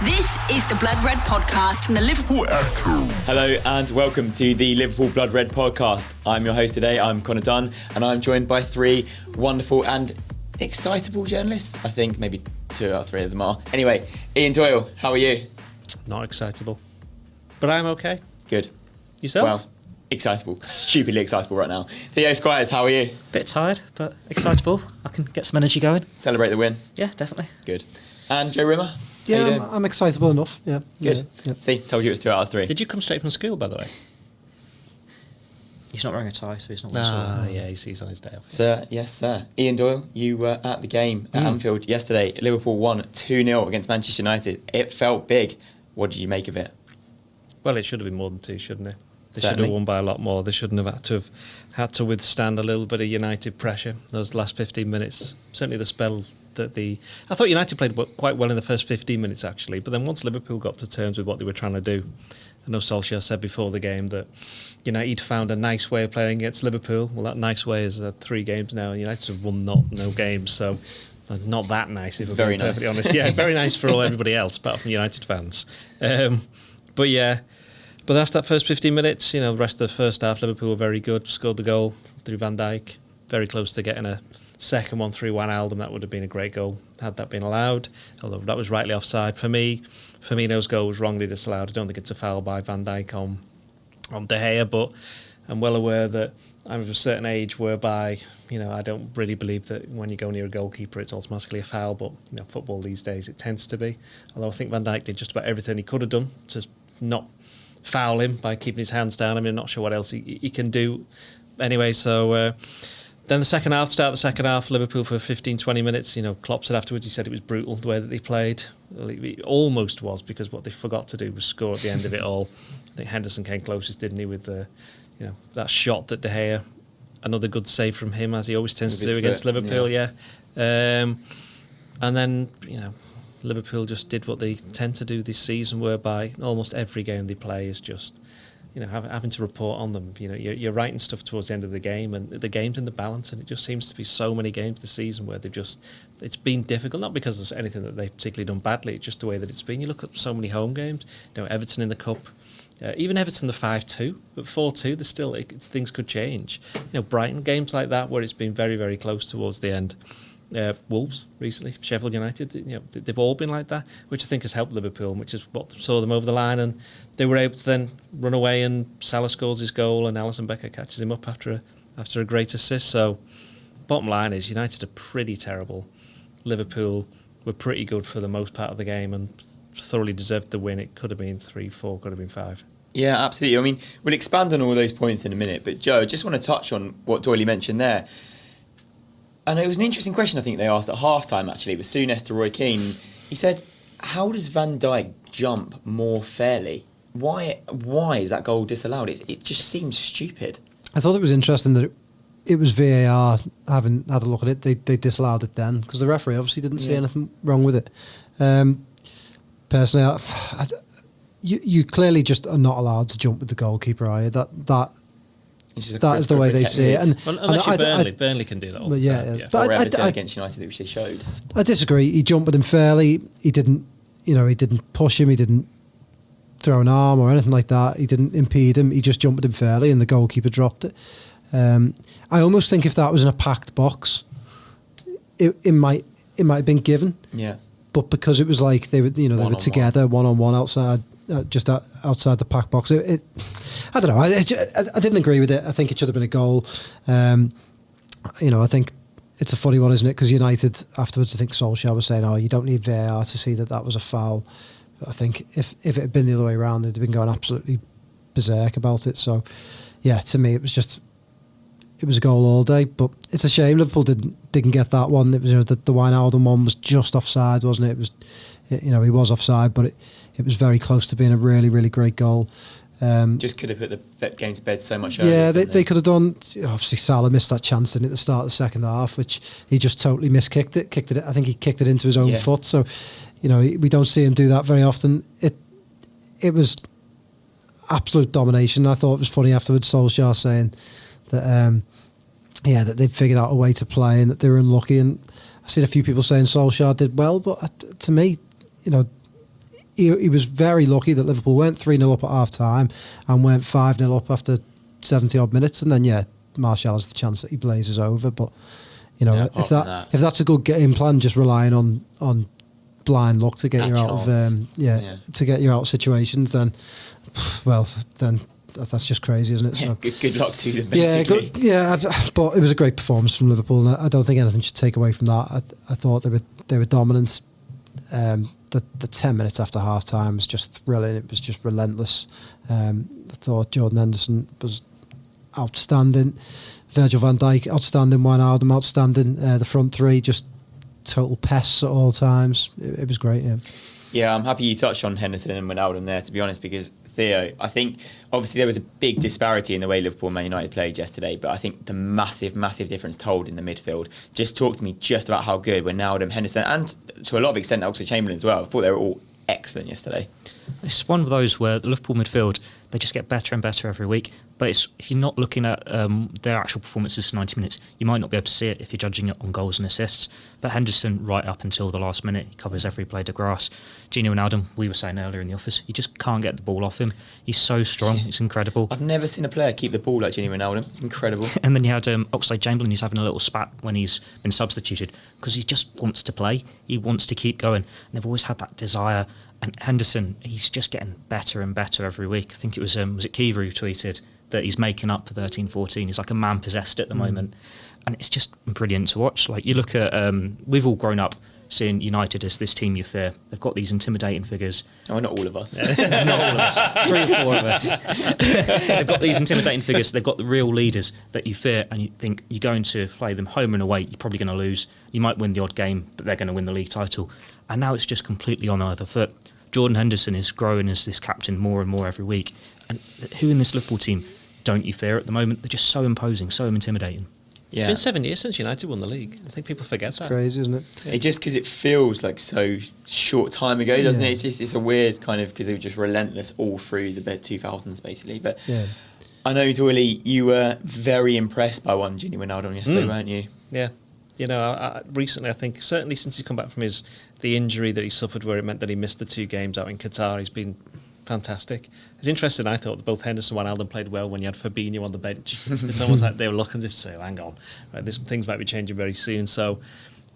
This is the Blood Red podcast from the Liverpool Echo. Hello and welcome to the Liverpool Blood Red podcast. I'm your host today, I'm Connor Dunn, and I'm joined by three wonderful and excitable journalists. I think maybe two or three of them are. Anyway, Ian Doyle, how are you? Not excitable, but I'm okay. Good. Yourself? Well, excitable. Stupidly excitable right now. Theo Squires, how are you? Bit tired, but excitable. I can get some energy going. Celebrate the win? Yeah, definitely. Good. And Joe Rimmer? Yeah, I'm excitable enough. Yeah. Good. Yeah. See, told you it was 2 out of 3. Did you come straight from school, by the way? He's not wearing a tie, so he's not. Yeah, he's on his day off. Sir, yes, sir. Ian Doyle, you were at the game at Anfield yesterday. Liverpool won 2-0 against Manchester United. It felt big. What did you make of it? Well, it should have been more than 2, shouldn't it? They Certainly. should have won by a lot more. They shouldn't have had to withstand a little bit of United pressure. Those last 15 minutes, certainly the spell that I thought United played quite well in the first 15 minutes actually, but then once Liverpool got to terms with what they were trying to do, I know Solskjaer said before the game that United found a nice way of playing against Liverpool. Well, that nice way is 3 games now. United have won no games, so not that nice. It's if very I'm being perfectly nice. honest. Yeah, very nice for everybody else, apart from United fans. But after that first 15 minutes, the rest of the first half, Liverpool were very good. Scored the goal through Van Dijk. Very close to getting a second one through Wijnaldum. That would have been a great goal had that been allowed, although that was rightly offside. For me, Firmino's goal was wrongly disallowed. I don't think it's a foul by Van Dijk on De Gea, but I'm well aware that I'm of a certain age whereby I don't really believe that when you go near a goalkeeper it's automatically a foul, but football these days it tends to be. Although I think Van Dijk did just about everything he could have done to not foul him by keeping his hands down. I'm not sure what else he can do anyway, so then the start of the second half, Liverpool for 15-20 minutes, Klopp said afterwards, he said it was brutal the way that they played. It almost was, because what they forgot to do was score at the end of it all. I think Henderson came closest, didn't he, with that shot that De Gea, another good save from him, as he always tends to do against Liverpool, yeah. And then, Liverpool just did what they tend to do this season, whereby almost every game they play is just having to report on them. You're writing stuff towards the end of the game, and the game's in the balance, and it just seems to be so many games this season where it's been difficult, not because there's anything that they've particularly done badly, it's just the way that it's been. You look at so many home games, Everton in the Cup, even Everton the 5-2, but 4-2, there's still, things could change. Brighton, games like that where it's been very, very close towards the end. Wolves recently, Sheffield United, they've all been like that, which I think has helped Liverpool, which is what saw them over the line, and they were able to then run away, and Salah scores his goal and Alisson Becker catches him up after a great assist. So bottom line is United are pretty terrible. Liverpool were pretty good for the most part of the game and thoroughly deserved the win. It could have been 3-4, could have been 5. Yeah, absolutely. I mean, we'll expand on all those points in a minute, but Joe, I just want to touch on what Doyle mentioned there. And it was an interesting question I think they asked at half-time, actually. It was Souness to Roy Keane. He said, how does Van Dijk jump more fairly? Why is that goal disallowed? It just seems stupid. I thought it was interesting that it was VAR, having had a look at it, they disallowed it then, because the referee obviously didn't see anything wrong with it. Personally, you clearly just are not allowed to jump with the goalkeeper, are you? That is the way they see it. And unless you're Burnley can do that all the time. Yeah. But Everton against United, which they showed. I disagree. He jumped with him fairly. He didn't push him. He didn't throw an arm or anything like that. He didn't impede him. He just jumped with him fairly, and the goalkeeper dropped it. I almost think if that was in a packed box, it might have been given. Yeah. But because it was like they were together one-on-one outside. Just outside the pack box. I don't know. I didn't agree with it. I think it should have been a goal. I think it's a funny one, isn't it? Because United afterwards, I think Solskjaer was saying, you don't need VAR to see that was a foul. But I think if it had been the other way around, they'd have been going absolutely berserk about it. So, yeah, to me, it was a goal all day. But it's a shame Liverpool didn't get that one. It was the Wijnaldum one was just offside, wasn't it? It was, he was offside, but it was very close to being a really, really great goal. Just could have put the game to bed so much earlier. Yeah, they could have done. Obviously, Salah missed that chance at the start of the second half, which he just totally kicked it. I think he kicked it into his own foot. So, we don't see him do that very often. It was absolute domination. I thought it was funny afterwards, Solskjaer saying that that they'd figured out a way to play and that they were unlucky. And I've seen a few people saying Solskjaer did well, but to me, he was very lucky that Liverpool went 3-0 up at half time and went 5-0 up after 70 odd minutes, and then Martial has the chance that he blazes over. But if that's a good game plan, just relying on blind luck to get you out of to get you out of situations, then that's just crazy, isn't it? Yeah, so, good luck to them, basically. But it was a great performance from Liverpool, and I don't think anything should take away from that. I thought they were dominant. The 10 minutes after half time was just thrilling. It was just relentless. I thought Jordan Henderson was outstanding. Virgil van Dijk outstanding. Wijnaldum outstanding. The front three just total pests at all times. It was great. Yeah, I'm happy you touched on Henderson and Wijnaldum there, to be honest, because Theo, I think obviously there was a big disparity in the way Liverpool and Man United played yesterday, but I think the massive difference told in the midfield. Just talk to me just about how good Wijnaldum, Henderson, and to a lot of extent Oxlade-Chamberlain as well. I thought they were all excellent yesterday. It's one of those where the Liverpool midfield, they just get better and better every week. But if you're not looking at their actual performances for 90 minutes, you might not be able to see it if you're judging it on goals and assists. But Henderson, right up until the last minute, he covers every blade of grass. Gini Wijnaldum, we were saying earlier in the office, you just can't get the ball off him. He's so strong, it's incredible. I've never seen a player keep the ball like Gini Wijnaldum. It's incredible. And then you had Oxlade-Chamberlain, he's having a little spat when he's been substituted because he just wants to play. He wants to keep going. And they've always had that desire. And Henderson, he's just getting better and better every week. I think it was it Kiva who tweeted that he's making up for 13-14. He's like a man possessed at the moment. And it's just brilliant to watch. Like, you look at, we've all grown up seeing United as this team you fear. They've got these intimidating figures. Oh, not all of us. Not all of us. 3 or 4 of us. They've got these intimidating figures. They've got the real leaders that you fear, and you think you're going to play them home and away. You're probably going to lose. You might win the odd game, but they're going to win the league title. And now it's just completely on either foot. Jordan Henderson is growing as this captain more and more every week. And who in this Liverpool team don't you fear at the moment? They're just so imposing, so intimidating. Yeah. It's been 7 years since United won the league. I think people forget that. Crazy, isn't it? Yeah. It just because it feels like so short time ago, doesn't it? It's a weird kind of, because they were just relentless all through the 2000s, basically. But I know, Doyle, you were very impressed by one Gini Wijnaldum yesterday, weren't you? Yeah. Recently, I think, certainly since he's come back from the injury that he suffered where it meant that he missed the 2 games out in Qatar, he's been fantastic. It's interesting, I thought, that both Henderson and Wijnaldum played well when you had Fabinho on the bench. It's almost like they were looking as if to say, hang on, right, things might be changing very soon. So,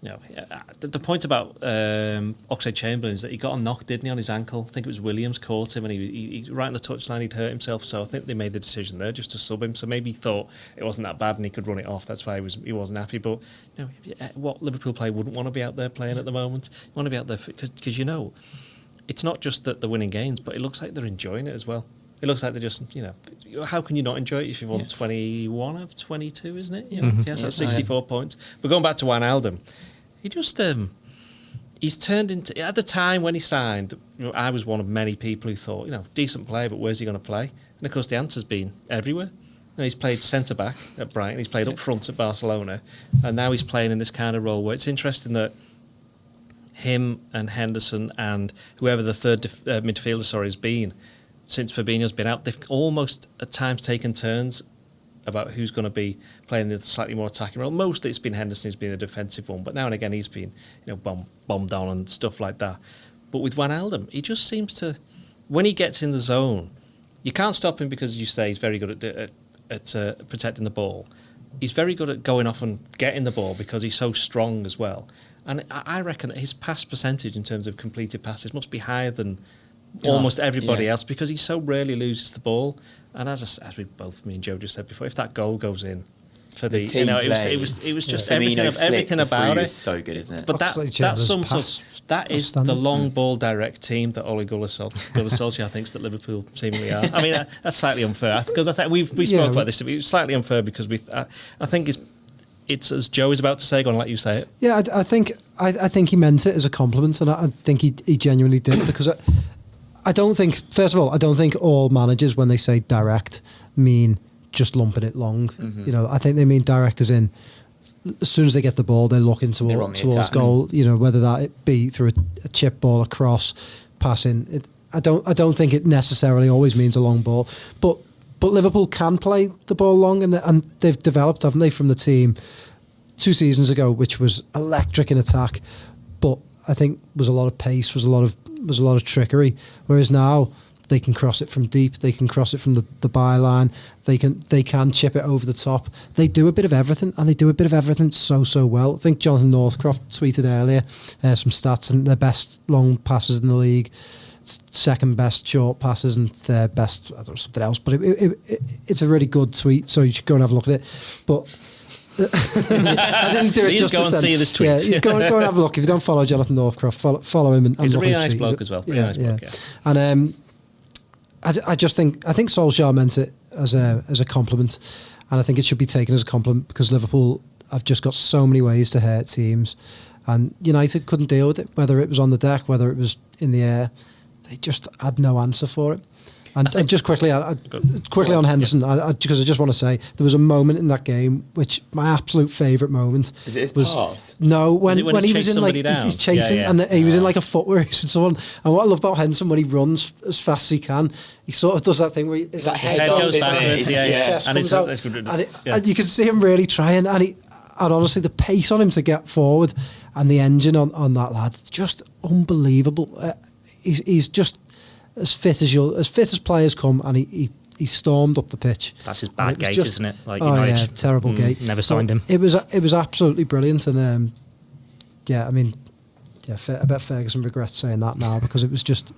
the point about Oxlade-Chamberlain is that he got a knock, didn't he, on his ankle? I think it was Williams caught him, and he right on the touchline, he'd hurt himself. So I think they made the decision there just to sub him. So maybe he thought it wasn't that bad and he could run it off. That's why he wasn't happy. But what Liverpool player wouldn't want to be out there playing at the moment? You want to be out there because it's not just that they're winning games, but it looks like they're enjoying it as well. It looks like they're just, how can you not enjoy it if you've won 21 of 22, isn't it? So 64 points. But going back to Wijnaldum, he just, he's turned into, at the time when he signed, I was one of many people who thought, decent player, but where's he going to play? And of course the answer's been everywhere. He's played centre-back at Brighton, he's played up front at Barcelona, and now he's playing in this kind of role where it's interesting that him and Henderson and whoever the third midfielder has been, since Fabinho's been out, they've almost at times taken turns about who's going to be playing the slightly more attacking role. Mostly it's been Henderson who's been the defensive one, but now and again he's been bombed on and stuff like that. But with Wijnaldum, he just seems to, when he gets in the zone, you can't stop him because, you say, he's very good at protecting the ball. He's very good at going off and getting the ball because he's so strong as well. And I reckon that his pass percentage in terms of completed passes must be higher than almost everybody else because he so rarely loses the ball. And as we both, me and Joe just said before, if that goal goes in for the team it was just everything about it. Is so good, isn't it? But that sums up. That is the long ball direct team that Ole Gunnar Solskjaer thinks that Liverpool seemingly are. I mean, that's slightly unfair because I think we spoke about this. It was slightly unfair because I think it's as Joe is about to say. Go on, let you say it. Yeah, I think he meant it as a compliment, and I think he genuinely did because I don't think, first of all, I don't think all managers when they say direct mean just lumping it long. Mm-hmm. I think they mean direct as in as soon as they get the ball, they're looking towards goal. Whether that be through a chip ball, a cross, passing. I don't think it necessarily always means a long ball, but Liverpool can play the ball long, and they've developed, haven't they, from the team 2 seasons ago, which was electric in attack, but I think was a lot of pace, was a lot of was a lot of trickery. Whereas now they can cross it from deep, they can cross it from the byline, they can chip it over the top. They do a bit of everything, and they do a bit of everything so well. I think Jonathan Northcroft tweeted earlier some stats, and their best long passes in the league, second best short passes, and third best, I don't know, something else. But it's a really good tweet, so you should go and have a look at it. But I didn't do it just go and then. see this tweet. Yeah, go and have a look. If you don't follow Jonathan Northcroft, follow him. And he's a look really at his nice tweet. bloke as well. Really nice bloke, yeah. And I think Solskjaer meant it as a compliment, and I think it should be taken as a compliment because Liverpool have just got so many ways to hurt teams, and United couldn't deal with it, whether it was on the deck, whether it was in the air. They just had no answer for it. And just quickly on Henderson, because I just want to say there was a moment in that game which my absolute favourite moment is it his pass? No, when he was in like down? he's chasing and he was in like a foot race with someone. And what I love about Henderson, when he runs as fast as he can, he sort of does that thing where his head goes backwards, his chest comes out, and you can see him really trying. And honestly, the pace on him to get forward and the engine on that lad, it's just unbelievable. He's just as fit as players come, and he stormed up the pitch. That's his bad gate, isn't it? Like terrible gate. Never signed him. It was absolutely brilliant, and I bet Ferguson regrets saying that now because it was just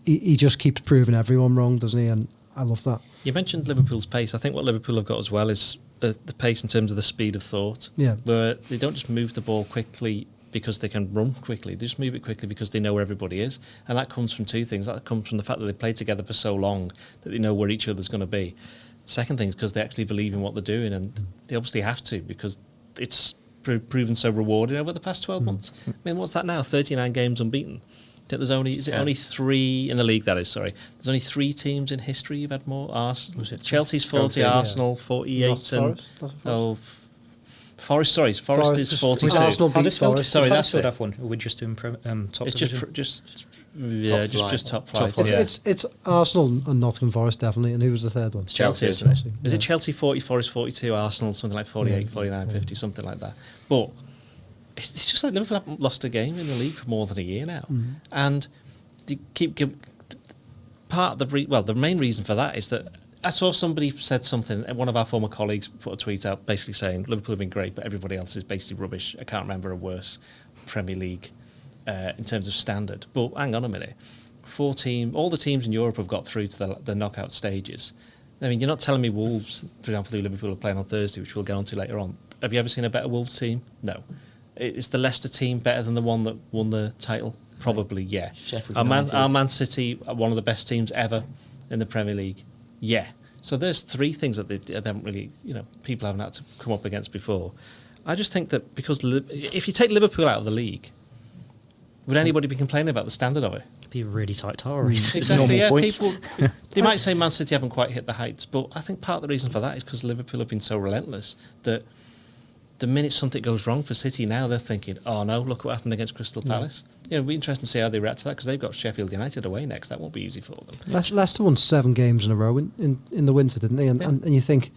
he just keeps proving everyone wrong, doesn't he? And I love that. You mentioned Liverpool's pace. I think what Liverpool have got as well is the pace in terms of the speed of thought. Yeah, where they don't just move the ball quickly because they can run quickly. They just move it quickly because they know where everybody is. And that comes from two things. That comes from the fact that they play together for so long that they know where each other's going to be. Second thing is because they actually believe in what they're doing, and they obviously have to because it's proven so rewarding over the past 12 months. I mean, what's that now? 39 games unbeaten. I think there's only three in the league, that is, sorry. There's only 3 teams in history who've had more. Chelsea's 40, Arsenal 48, and Forest is 42. Arsenal beat Forest. Sorry, that's Huddersfield it. have one. We're just doing top It's division. just top flight. It's Arsenal and Nottingham Forest definitely, and who was the third one? It's Chelsea, isn't it? Is it Chelsea 40, Forest 42, Arsenal something like 48, 49, 50, something like that. But it's just like Liverpool haven't lost a game in the league for more than a year now, and they keep part of the main reason for that is that I saw somebody said something, one of our former colleagues put a tweet out basically saying Liverpool have been great, but everybody else is basically rubbish. I can't remember a worse Premier League in terms of standard. But hang on a minute. All the teams in Europe have got through to the knockout stages. I mean, you're not telling me Wolves, for example, who Liverpool are playing on Thursday, which we'll get on to later on. Have you ever seen a better Wolves team? No. Is the Leicester team better than the one that won the title? Probably, yeah. Sheffield Our United. Man City are one of the best teams ever in the Premier League. Yeah. So there's 3 things that they haven't really, people haven't had to come up against before. I just think that because if you take Liverpool out of the league, would anybody be complaining about the standard of it? It'd be a really tight title race. Exactly, yeah. Points. People, they might say Man City haven't quite hit the heights, but I think part of the reason for that is because Liverpool have been so relentless that the minute something goes wrong for City now, they're thinking, oh no, look what happened against Crystal Palace. It'll be interesting to see how they react to that because they've got Sheffield United away next. That won't be easy for them. Leicester won 7 games in a row in the winter, didn't they? And you think,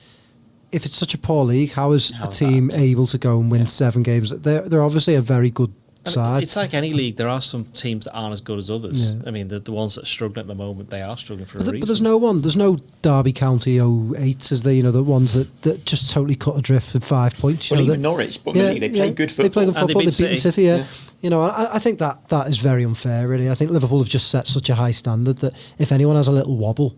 if it's such a poor league, how is a team able to go and win 7 games? They're obviously a very good side. It's like any league. There are some teams that aren't as good as others. Yeah. I mean, the ones that are struggling at the moment, they are struggling for a reason. But there's no Derby County 08s, is there? The ones that just totally cut adrift with 5 points. Even Norwich, but they play good football. They play good football. They've beaten City. Yeah. I think that is very unfair, really. I think Liverpool have just set such a high standard that if anyone has a little wobble,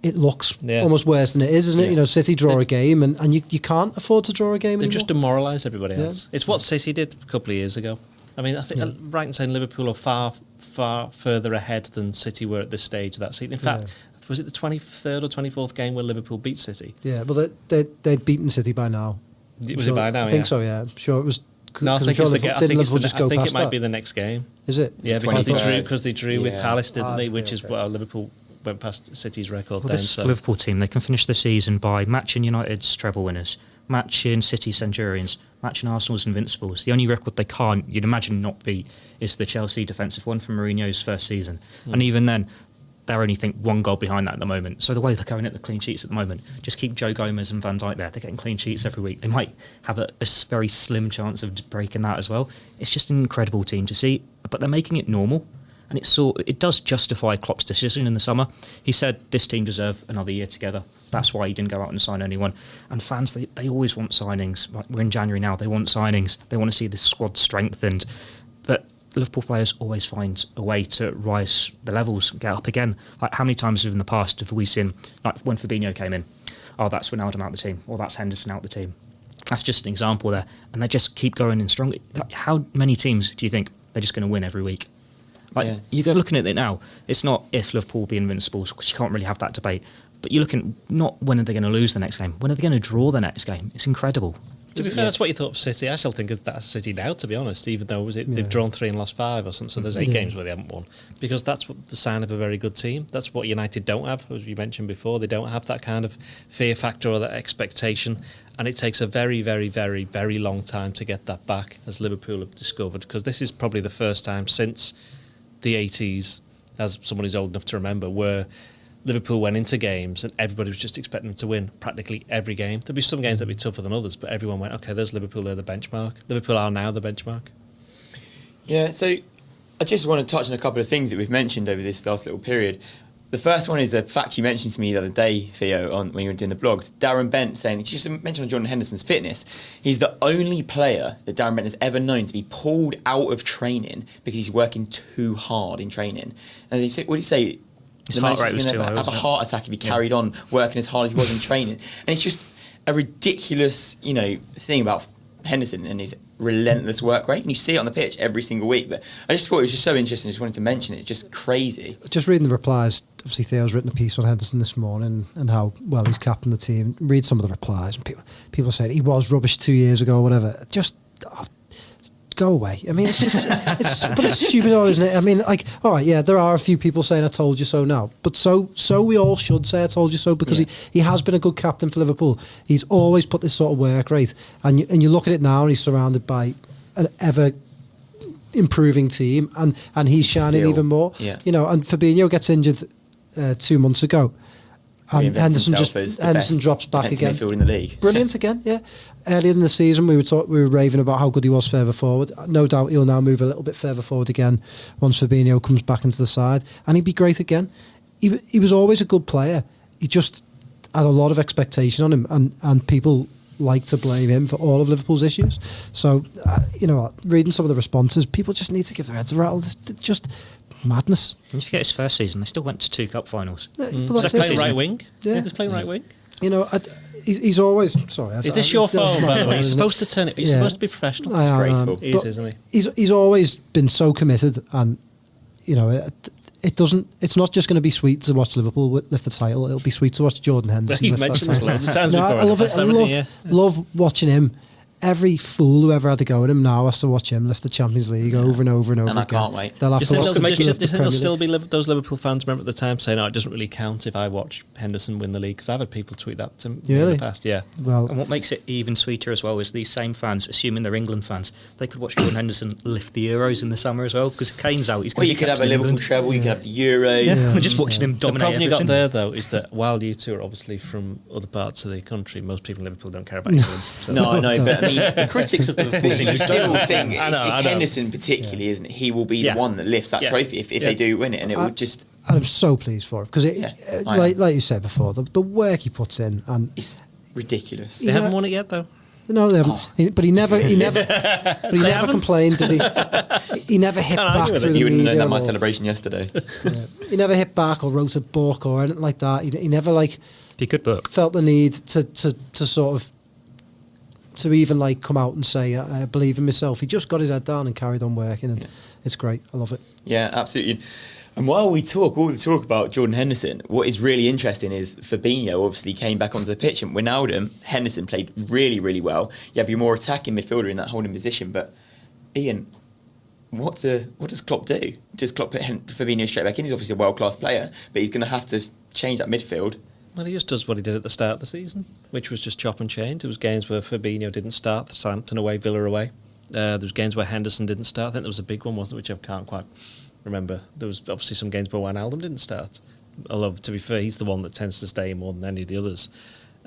it looks almost worse than it is, isn't it? City draw a game, and you can't afford to draw a game anymore. They've just demoralised everybody else. It's what City did a couple of years ago. I mean, I think I'm right in saying Liverpool are far, far further ahead than City were at this stage of that season. In fact, was it the 23rd or 24th game where Liverpool beat City? Yeah, well, they'd beaten City by now. Was it by now? I think so, yeah. I'm sure it was... No, I think it might be the next game. Is it? Yeah, because they drew with Palace, didn't they? Which is what Liverpool went past City's record then. This Liverpool team, they can finish the season by matching United's treble winners, matching City Centurions, matching Arsenal's Invincibles. The only record they can't, you'd imagine, not beat is the Chelsea defensive one from Mourinho's first season. And even then, they're only 1 goal behind that at the moment. So the way they're going at the clean sheets at the moment, just keep Joe Gomez and Van Dijk there. They're getting clean sheets every week. They might have a very slim chance of breaking that as well. It's just an incredible team to see, but they're making it normal. And it does justify Klopp's decision in the summer. He said this team deserve another year together. That's why he didn't go out and sign anyone. And fans, they always want signings. Like, we're in January now. They want signings. They want to see this squad strengthened. But Liverpool players always find a way to rise the levels, get up again. Like, how many times in the past have we seen, like when Fabinho came in, oh, that's Wijnaldum out the team, or that's Henderson out the team. That's just an example there. And they just keep going in strong. Like, how many teams do you think they're just going to win every week? Like, you go looking at it now, it's not if Liverpool will be invincible, because you can't really have that debate. But you're looking not when are they going to lose the next game, when are they going to draw the next game? It's incredible. To be fair, that's what you thought of City. I still think that's City now, to be honest, even though they've drawn 3 and lost 5 or something, so there's 8 games where they haven't won. Because that's what the sign of a very good team. That's what United don't have, as you mentioned before. They don't have that kind of fear factor or that expectation. And it takes a very, very, very, very long time to get that back, as Liverpool have discovered, because this is probably the first time since the 80s, as someone who's old enough to remember, where Liverpool went into games and everybody was just expecting them to win practically every game. There'd be some games that'd be tougher than others, but everyone went, okay, there's Liverpool, they're the benchmark. Liverpool are now the benchmark. Yeah, so I just want to touch on a couple of things that we've mentioned over this last little period. The first one is the fact you mentioned to me the other day, Theo, when you were doing the blogs. Darren Bent saying, you just mentioned on Jordan Henderson's fitness, he's the only player that Darren Bent has ever known to be pulled out of training because he's working too hard in training. And what did he say? His heart rate was too high. Have a heart attack if he carried on working as hard as he was in training. And it's just a ridiculous, thing about Henderson and his relentless work rate. And you see it on the pitch every single week. But I just thought it was just so interesting. I just wanted to mention it. It's just crazy. Just reading the replies. Obviously, Theo's written a piece on Henderson this morning and how well he's captained the team. Read some of the replies. And people saying he was rubbish 2 years ago or whatever. Just... go away. I mean, it's just, but it's stupid, isn't it? I mean, like, all right, yeah, there are a few people saying I told you so now, but so we all should say I told you so, because he has been a good captain for Liverpool. He's always put this sort of work rate, and you look at it now, and he's surrounded by an ever improving team, and he's shining even more. Yeah. And Fabinho gets injured 2 months ago. And Henderson drops back again. Midfield in the league. Brilliant again, yeah. Earlier in the season, we were raving about how good he was further forward. No doubt he'll now move a little bit further forward again once Fabinho comes back into the side, and he'd be great again. He was always a good player. He just had a lot of expectation on him, and people like to blame him for all of Liverpool's issues. So, reading some of the responses, people just need to give their heads a rattle. It's just madness. And you forget his first season, they still went to 2 cup finals. Yeah, Does he play right wing? Yeah. He's playing right wing. He's always... Sorry. Is this your fault, by the way? You're supposed to turn it... You're supposed to be professional. Disgraceful. He is, isn't he? He's always been so committed, and, it doesn't... It's not just going to be sweet to watch Liverpool lift the title. It'll be sweet to watch Jordan Henderson You've lift mentioned that this title. loads of times before. I love it. I love watching him. Every fool who ever had to go at him now has to watch him lift the Champions League over and over and over and again. I can't wait. They'll have to watch do him you think lift the there'll Premier still League. be those Liverpool fans remember at the time saying, it doesn't really count if I watch Henderson win the league? Because I've had people tweet that to me in the past, yeah. Well, and what makes it even sweeter as well is these same fans, assuming they're England fans, they could watch Jordan Henderson lift the Euros in the summer as well, because Kane's out. He's going you could have a Liverpool treble, you could have the Euros. Yeah. We're just watching him The dominate problem you got everything. there, though, is that while you two are obviously from other parts of the country, most people in Liverpool don't care about England. So. No, I know, but I mean, the critics of the Liverpool team you still think I know. Henderson particularly, isn't it? He will be the one that lifts that trophy if they do win it, and it will just... And I'm so pleased for him, because like you said before, the work he puts in, and it's ridiculous. They haven't won it yet, though. No, they haven't. But he never complained, did he? He never hit back through the You wouldn't know media that my or- celebration yesterday. He never hit back or wrote a book or anything like that. He never Be a good book. felt the need to sort of to even come out and say I believe in myself. He just got his head down and carried on working, and it's great. I love it. Yeah, absolutely. And while we talk, all the talk about Jordan Henderson, what is really interesting is Fabinho obviously came back onto the pitch, and Wijnaldum, Henderson played really, really well. You have your more attacking midfielder in that holding position, but Ian, what does Klopp do? Does Klopp put Fabinho straight back in? He's obviously a world-class player, but he's going to have to change that midfield. Well, he just does what he did at the start of the season, which was just chop and change. There was games where Fabinho didn't start, Southampton away, Villa away. There was games where Henderson didn't start. I think there was a big one, wasn't it, which I can't quite remember. There was obviously some games where Wijnaldum didn't start. Although, to be fair, he's the one that tends to stay more than any of the others.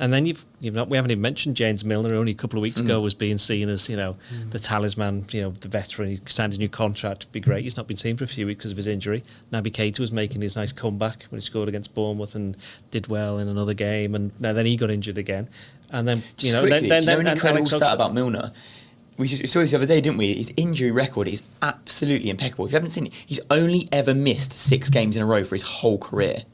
And then we haven't even mentioned James Milner. Only a couple of weeks ago was being seen as the talisman, the veteran. He signed a new contract, be great. He's not been seen for a few weeks because of his injury. Naby Keita was making his nice comeback when he scored against Bournemouth and did well in another game, and then he got injured again. And then just quickly, do you know an incredible stat about Milner? We saw this the other day, didn't we? His injury record is absolutely impeccable. If you haven't seen it, he's only ever missed 6 games in a row for his whole career.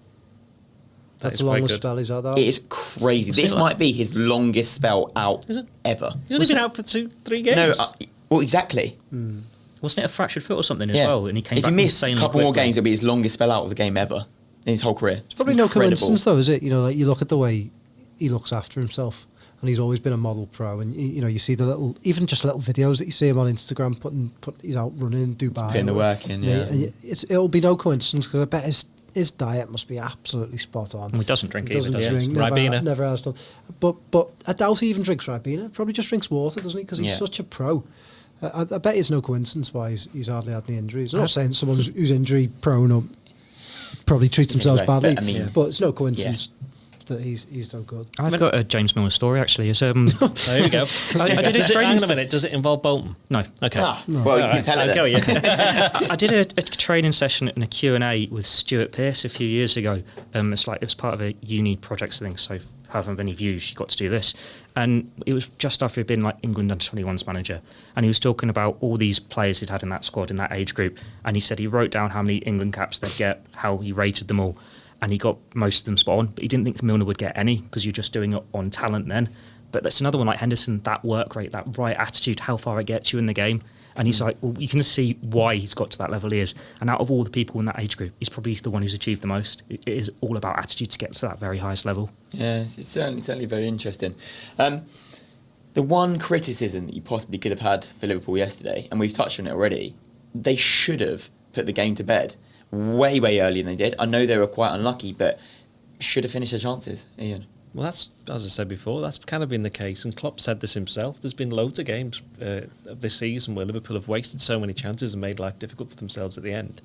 That's the longest spell he's had out. It is crazy. This might be his longest spell out ever. He's only been out for 2-3 games. No, well, exactly. Wasn't it a fractured foot or something as well? And he came if back he missed a insanely couple more quickly. games, it'll be his longest spell out of the game ever in his whole career. It's probably no coincidence, though, is it? Like you look at the way he looks after himself, and he's always been a model pro. And you see the little videos that you see him on Instagram he's out running in Dubai, just putting the work in. Yeah, and it'll be no coincidence because I bet his diet must be absolutely spot on. And he doesn't drink either. Doesn't drink. Never has done. But I doubt he even drinks Ribena. Probably just drinks water, doesn't he? Because he's such a pro. I bet it's no coincidence why he's hardly had any injuries. I'm not saying someone who's injury prone or probably treats themselves badly, but it's no coincidence that he's so good. I've got a James Milner story actually. There you go. I did hang on a minute. Does it involve Bolton? No. Okay. No. Well, you can tell it. Go, yeah. I did a training session and a Q&A with Stuart Pearce a few years ago. It was part of a uni projects thing, so however many views you got to do this. And it was just after he'd been like England under-21s manager. And he was talking about all these players he'd had in that squad, in that age group. And he said he wrote down how many England caps they'd get, how he rated them all. And he got most of them spot on. But he didn't think Milner would get any because you're just doing it on talent then. But that's another one like Henderson, that work rate, that right attitude, how far it gets you in the game. And he's like, well, you can see why he's got to that level he is. And out of all the people in that age group, he's probably the one who's achieved the most. It is all about attitude to get to that very highest level. Yeah, it's certainly very interesting. The one criticism that you possibly could have had for Liverpool yesterday, and we've touched on it already, they should have put the game to bed way earlier than they did. I know they were quite unlucky, but should have finished their chances, Ian. Well, that's, as I said before, that's kind of been the case, and Klopp said this himself. There's been loads of games of this season where Liverpool have wasted so many chances and made life difficult for themselves at the end.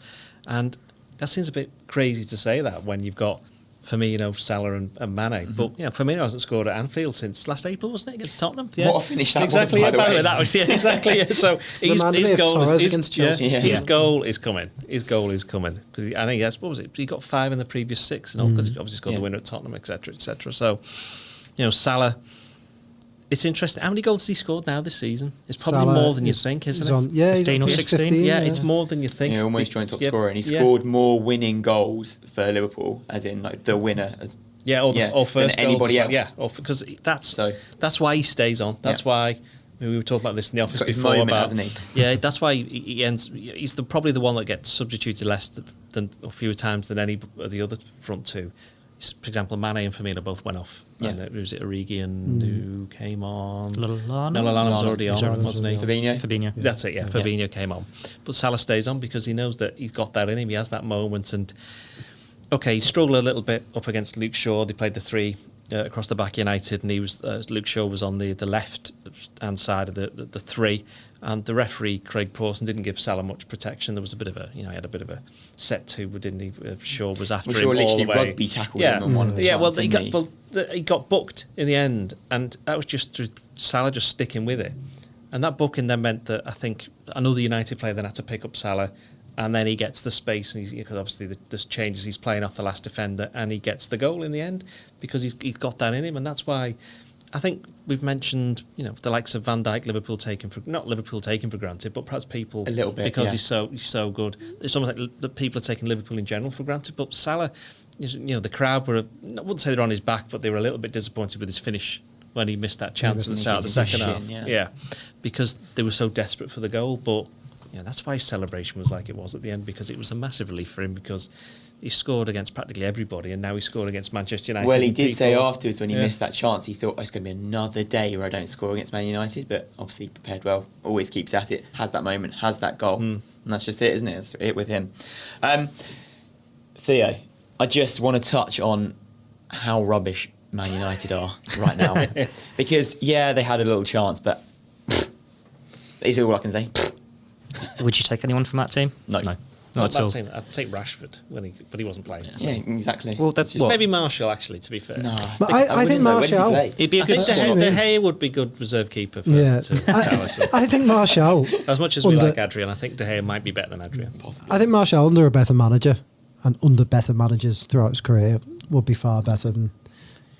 And that seems a bit crazy to say that when you've got Firmino, Salah and Mane. Mm-hmm. But Firmino hasn't scored at Anfield since last April, wasn't it, against Tottenham? Yeah. What a finish that exactly, was, by the way. That was, exactly. Yeah. So his goal is coming. His goal is coming. I think what was it? He got 5 in the previous 6, and all because he obviously scored the winner at Tottenham, etc., etc. So, Salah. It's interesting. How many goals has he scored now this season? It's probably Salah more than you think, isn't it? 15 or 16. 15, it's more than you think. Yeah, almost joint top scorer, and he scored more winning goals for Liverpool, as in like the winner. Or first than anybody goals. else. Because that's why he stays on. That's why we were talking about this in the office before. Moment, hasn't he? Yeah, that's why he ends. He's probably the one that gets substituted less than a few times than any of the other front two. For example, Mane and Firmino both went off. Yeah. And was it Origi and who came on? Lallana? No, Lallana was already on, wasn't he? Fabinho. That's it, yeah. Fabinho came on. But Salah stays on because he knows that he's got that in him. He has that moment. And, he struggled a little bit up against Luke Shaw. They played the 3 across the back United, and he was Luke Shaw was on the left-hand side of the 3. And the referee, Craig Pawson, didn't give Salah much protection. There was a bit of he had a bit of a set to, didn't he? Shaw was after him all the way. Rugby tackled him on one of the shots, he got booked in the end, and that was just through Salah just sticking with it. And that booking then meant that I think another United player then had to pick up Salah, and then he gets the space, and because obviously there's changes, he's playing off the last defender, and he gets the goal in the end because he's got that in him, and that's why. I think we've mentioned, the likes of Van Dijk, not Liverpool taken for granted, but perhaps people a little bit because he's so good. It's almost like the people are taking Liverpool in general for granted. But Salah, the crowd were, I wouldn't say they're on his back, but they were a little bit disappointed with his finish when he missed that chance at the start of the second half. Yeah, because they were so desperate for the goal. But that's why his celebration was like it was at the end, because it was a massive relief for him because he scored against practically everybody, and now he scored against Manchester United. Well, he did say afterwards when he missed that chance, he thought, it's going to be another day where I don't score against Man United, but obviously prepared well, always keeps at it, has that moment, has that goal. And that's just it, isn't it? It's it with him. Theo, I just want to touch on how rubbish Man United are right now. Because, they had a little chance, but is all I can say. Would you take anyone from that team? No. Not at all. I'd take Rashford but he wasn't playing. Yeah, exactly. Well, that's Just- Maybe Martial, actually, to be fair. No, But I think Martial. He'd be a I good think squad. De Gea would be good reserve keeper for Yeah, Allison. I think Martial. As much as we under- like Adrian, I think De Gea might be better than Adrian. Possibly. I think Martial under a better manager and under better managers throughout his career would be far better than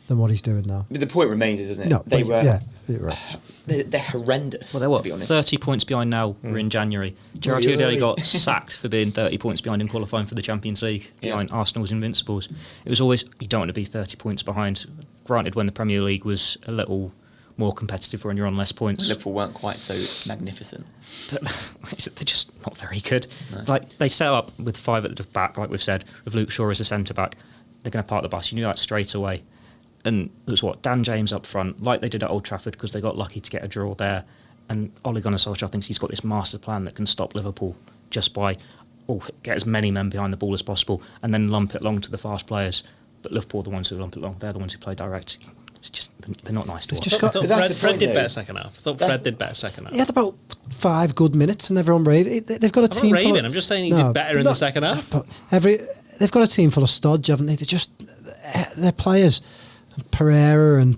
what he's doing now. But the point remains, isn't it? No, They but- were. yeah, you're right. They're horrendous. Well, they're to be honest. 30 points behind now. We're in January. Gerard Oi, oi. Houllier got sacked for being 30 points behind in qualifying for the Champions League, behind Arsenal's Invincibles. It was always, you don't want to be 30 points behind. Granted, when the Premier League was a little more competitive when you're on less points. Liverpool weren't quite so magnificent. But they're just not very good. No. Like, they set up with 5 at the back, like we've said, with Luke Shaw as a centre-back. They're going to park the bus. You knew that straight away. And it was Dan James up front, like they did at Old Trafford, because they got lucky to get a draw there. And Ole Gunnar Solskjaer thinks he's got this master plan that can stop Liverpool just by get as many men behind the ball as possible and then lump it long to the fast players. But Liverpool are the ones who lump it long. They're the ones who play direct. It's just, they're not nice to watch. just I got- thought That's the Fred point, did though. better second half. I thought Fred did better second half. He had about 5 good minutes and everyone raved. They've got a I'm team not full raving, of- I'm just saying he did better in the second half. But they've got a team full of stodge, haven't they? They're players. Pereira and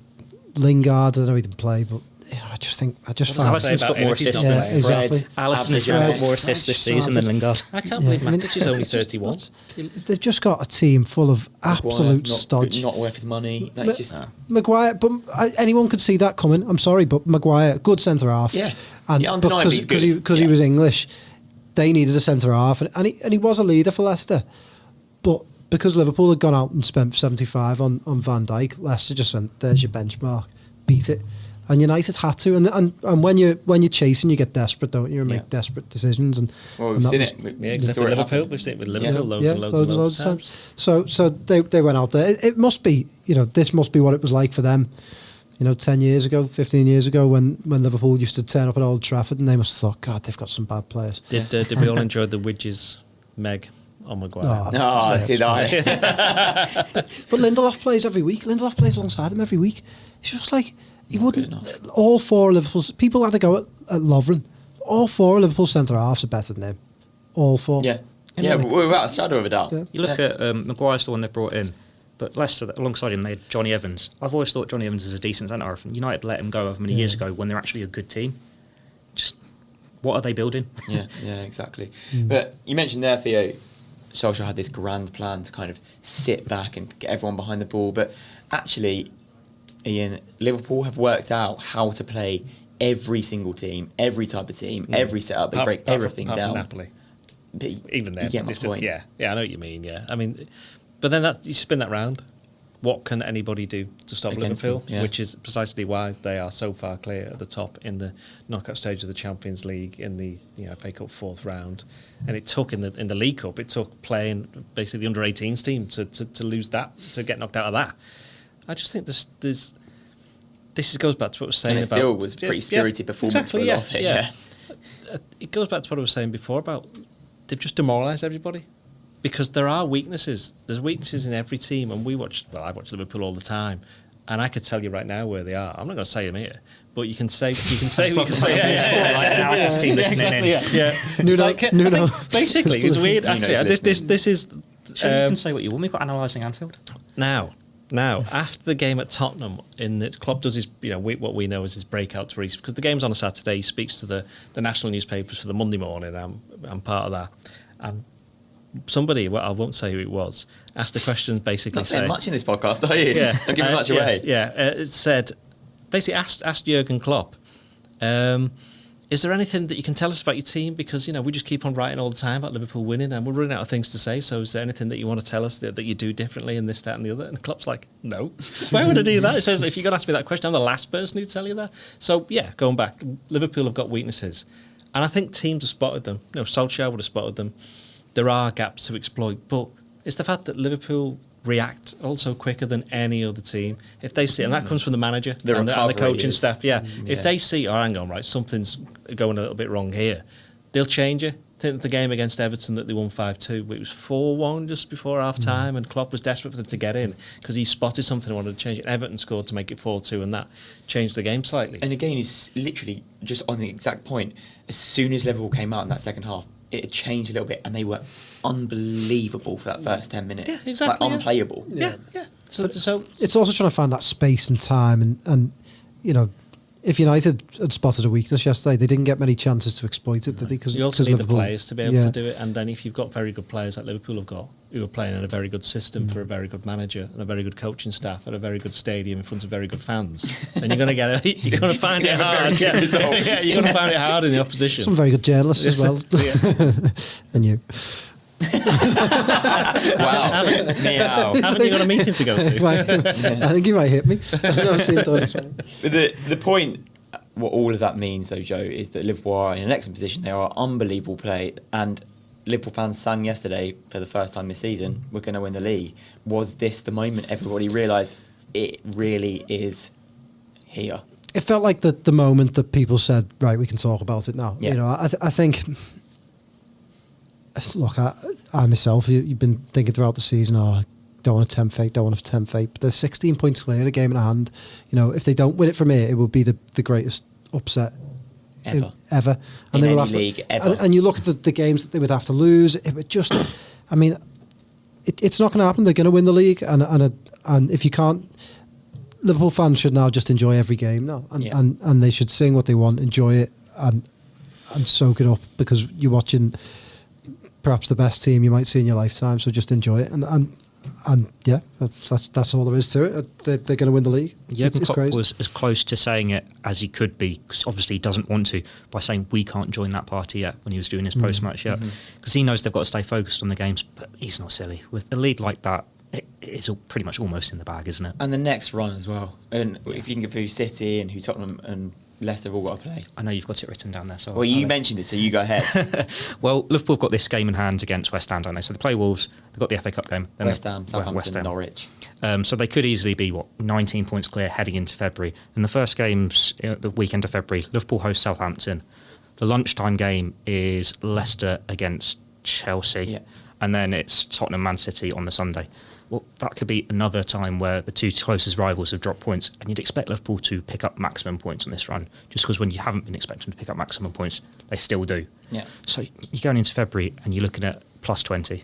Lingard, I know he didn't play, but I just What found does that say Alisson's about got him more if he's not assists Yeah, playing? exactly. Alisson has Average got more assists this season than Lingard. I can't believe I mean, Matic is only it's just 31. They've just got a team full of absolute not stodge. Not worth his money. That's just Maguire, but anyone could see that coming. I'm sorry, but Maguire, good centre half. Yeah. and Yeah, undeniably he's good. because he was English, they needed a centre half, and he was a leader for Leicester. But because Liverpool had gone out and spent 75 on Van Dijk, Leicester just went, "There's your benchmark, beat it." And United had to, and when you're chasing, you get desperate, don't you? And make desperate decisions. And Well, and we've that seen was- it. Yeah, We exactly. saw it Liverpool. happen. We've seen it with Liverpool loads Yeah, and loads of times. So they went out there. It must be, this must be what it was like for them. 10 years ago, 15 years ago, when Liverpool used to turn up at Old Trafford, and they must have thought, God, they've got some bad players. Did we all enjoy the Widges Meg on Maguire? Oh, No, did I? But Lindelof plays every week. Lindelof plays alongside him every week. It's just like he wouldn't. good All 4 of Liverpool's people had to go at Lovren. All 4 of Liverpool's centre halves are better than him. All 4. Yeah. Yeah, without a shadow of a doubt. Yeah. You look at Maguire's the one they brought in, but Leicester, alongside him, they had Johnny Evans. I've always thought Johnny Evans is a decent centre half, and United let him go over many years ago when they're actually a good team. Just, what are they building? Yeah, exactly. But you mentioned there, Theo, Solskjaer had this grand plan to kind of sit back and get everyone behind the ball. But actually, Ian, Liverpool have worked out how to play every single team, every type of team, every setup. They break everything apart from down. Napoli. But Even then, you get my it's still- point. yeah, I know what you mean. Yeah, I mean, but then you spin that round. What can anybody do to stop Against Liverpool? them, yeah. Which is precisely why they are so far clear at the top in the knockout stage of the Champions League, in the FA Cup 4th round. And it took in the League Cup, it took playing basically the under-18s team to lose that, to get knocked out of that. I just think this goes back to what I was saying And it about... still was a pretty spirited performance exactly, for a lot of it, yeah. It goes back to what I was saying before about they've just demoralised everybody. Because there are weaknesses. There's weaknesses in every team, and I watch Liverpool all the time, and I could tell you right now where they are. I'm not going to say them here, but you can say we can say analysis team listening in. yeah. Nuno. I think basically, it's weird. Nuno's Actually, this is Sure, you can say what you want. We've got analysing Anfield. now. After the game at Tottenham, Klopp does his, what we know as his breakouts, where because the game's on a Saturday, he speaks to the national newspapers for the Monday morning. I'm part of that, and somebody, I won't say who it was, asked the question basically Not saying saying, much in this podcast, are you? yeah, Not giving much away. it said, basically asked Jurgen Klopp, is there anything that you can tell us about your team? Because, we just keep on writing all the time about Liverpool winning and we're running out of things to say. So is there anything that you want to tell us that you do differently in this, that and the other? And Klopp's like, no. Why would I do that? It says, if you're going to ask me that question, I'm the last person who'd tell you that. So, yeah, going back, Liverpool have got weaknesses. And I think teams have spotted them. Solskjaer would have spotted them. There are gaps to exploit. But it's the fact that Liverpool react also quicker than any other team. If they see, and that comes from the manager The and the recovery coaching is- staff, If they see, hang on, right, something's going a little bit wrong here, they'll change it. I think the game against Everton that they won 5-2, it was 4-1 just before half-time, and Klopp was desperate for them to get in because he spotted something and wanted to change it. Everton scored to make it 4-2, and that changed the game slightly. And again, he's literally just on the exact point. As soon as Liverpool came out in that second half, it had changed a little bit, and they were unbelievable for that first 10 minutes. Yeah, exactly. Like, unplayable. Yeah. So It's also trying to find that space and time, and you know, if United had spotted a weakness yesterday, they didn't get many chances to exploit it, did they? Because you also need Liverpool, the players to be able to do it, and then if you've got very good players like Liverpool have got, who are playing in a very good system for a very good manager and a very good coaching staff at a very good stadium in front of very good fans, then you're going to you're going to find it hard. Yeah, you're going to find it hard in the opposition. Some very good journalists as well, and you. Wow. Haven't you got a meeting to go to? I think you might hit me. I've never seen it done this way. The point, what all of that means, though, Joe, is that Liverpool are in an excellent position. They are unbelievable play, and Liverpool fans sang yesterday for the first time this season, we're going to win the league. Was this the moment everybody realised it really is here? It felt like the moment that people said, right, we can talk about it now. Yeah. You know, I think. Look, I myself, you've been thinking throughout the season, don't want to tempt fate, but there's 16 points clear, a game in hand. You know, if they don't win it from here, it will be the greatest upset ever. And in they will any have league, to, ever. And you look at the games that they would have to lose, it would just, I mean, it's not going to happen. They're going to win the league, and if you can't, Liverpool fans should now just enjoy every game now, and they should sing what they want, enjoy it, and soak it up, because you're watching perhaps the best team you might see in your lifetime. So just enjoy it, and yeah, that's all there is to it. They're going to win the league. Jurgen Klopp crazy. was as close to saying it as he could be, because obviously he doesn't want to, by saying we can't join that party yet when he was doing his post-match yet, because he knows they've got to stay focused on the games. But he's not silly. With a lead like that, it's pretty much almost in the bag, isn't it? And the next run as well. And if you can give who City and who Tottenham and Leicester have all got to play. I know you've got it written down there. So well, you mentioned it, so you go ahead. Well, Liverpool have got this game in hand against West Ham, don't they? So they play Wolves. They've got the FA Cup game. Then West Ham, Southampton, West Ham. Norwich. So they could easily be 19 points clear heading into February. And the first game's the weekend of February. Liverpool host Southampton. The lunchtime game is Leicester against Chelsea, and then it's Tottenham Man City on the Sunday. Well, that could be another time where the two closest rivals have dropped points, and you'd expect Liverpool to pick up maximum points on this run, just because when you haven't been expecting to pick up maximum points, they still do. Yeah. So you're going into February and you're looking at plus 20.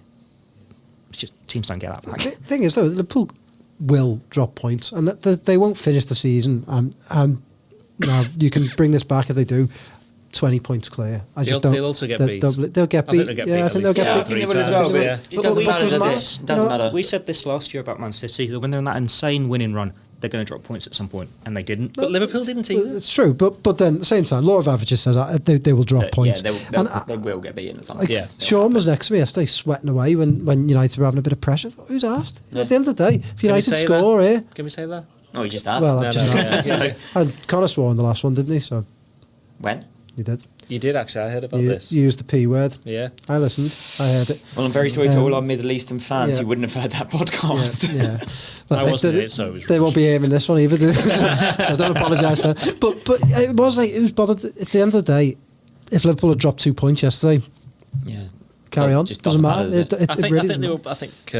Teams don't get that back. The thing is, though, Liverpool will drop points, and they won't finish the season. Now you can bring this back if they do. 20 points clear. They'll also get beat. They'll get beat. I think they'll get beat. I think they will as well, but it doesn't matter, does it? It doesn't matter. We said this last year about Man City, that when they're in that insane winning run, they're going to drop points at some point, and they didn't. But Liverpool didn't either. It's true, but then at the same time, law of averages says they will drop points. Yeah, they will get beaten at some point. Sean was next to me yesterday, sweating away when United were having a bit of pressure. Who's asked? At the end of the day, if United score here... Can we say that? Oh, you just have? Well, and Connor swore in the last one, didn't he? So when? You did. You did, actually. I heard about this. You used the P word. Yeah. I listened. I heard it. Well, I'm very sorry to all our Middle Eastern fans who wouldn't have heard that podcast. Yeah. But I wasn't it, so it was they won't be hearing this one either. So don't apologise to them. But it was like, who's bothered? At the end of the day, if Liverpool had dropped 2 points yesterday, carry on. Just doesn't matter. I think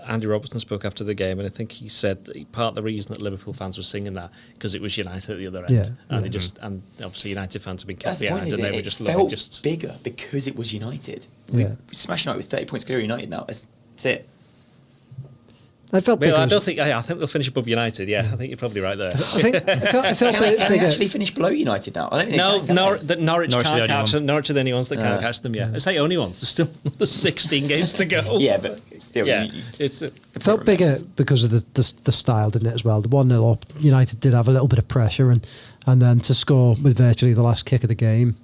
Andy Robertson spoke after the game, and I think he said that part of the reason that Liverpool fans were singing that because it was United at the other end, and obviously United fans have been kept behind, and they were just bigger because it was United. We smashed United with 30 points clear. United now. That's it. I felt bigger. I think they'll finish above United. Yeah, I think you're probably right there. I think it felt Can they actually finish below United now? I don't think Norwich can't catch them. Norwich are the only ones that can't catch them. Yeah, I say only ones. There's still 16 games to go. Yeah, but still, it felt bigger because of the style, didn't it? As well, the 1-0 up, United did have a little bit of pressure, and then to score with virtually the last kick of the game,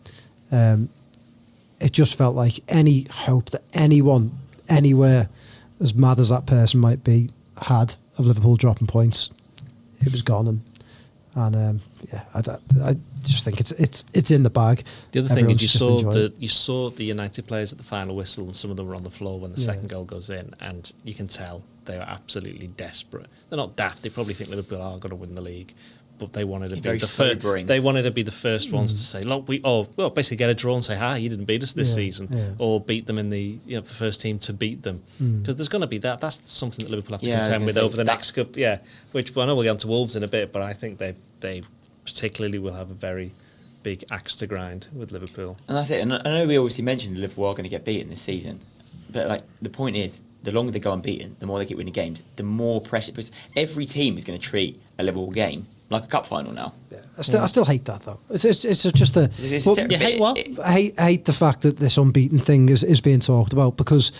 it just felt like any hope that anyone anywhere, as mad as that person might be, had of Liverpool dropping points, it was gone, and I just think it's in the bag. The other thing is you saw the United players at the final whistle, and some of them were on the floor when the second goal goes in, and you can tell they are absolutely desperate. They're not daft. They probably think Liverpool are going to win the league, but they wanted to be the first. They wanted to be the first ones to say, "Look, basically get a draw and say, hi, you didn't beat us this season," or beat them in the the first team to beat them, because there's going to be that. That's something that Liverpool have to contend with over the next couple. Yeah, which I know we'll get on to Wolves in a bit, but I think they particularly will have a very big axe to grind with Liverpool. And that's it. And I know we obviously mentioned Liverpool are going to get beaten this season, but like the point is, the longer they go unbeaten, the more they get winning games, the more pressure. Because every team is going to treat a Liverpool game like a cup final now. Yeah. I still hate that though. It's just a. You hate what? I hate the fact that this unbeaten thing is being talked about, because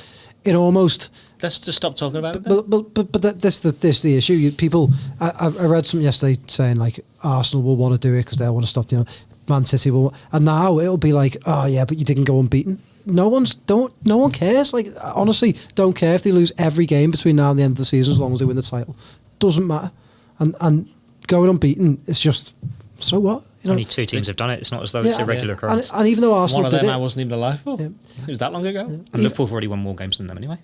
it almost. Let's just stop talking about it then. But this the issue. People, I read something yesterday saying like Arsenal will want to do it because they'll want to stop. Man City will, and now it'll be like, oh yeah, but you didn't go unbeaten. No one cares. Like, honestly, don't care if they lose every game between now and the end of the season as long as they win the title. Doesn't matter. And going unbeaten, it's just, so what? Only 2 teams have done it. It's not as though it's a regular occurrence. And even though Arsenal one of them did it, I wasn't even alive for. Yeah. It was that long ago. And Liverpool have already won more games than them anyway.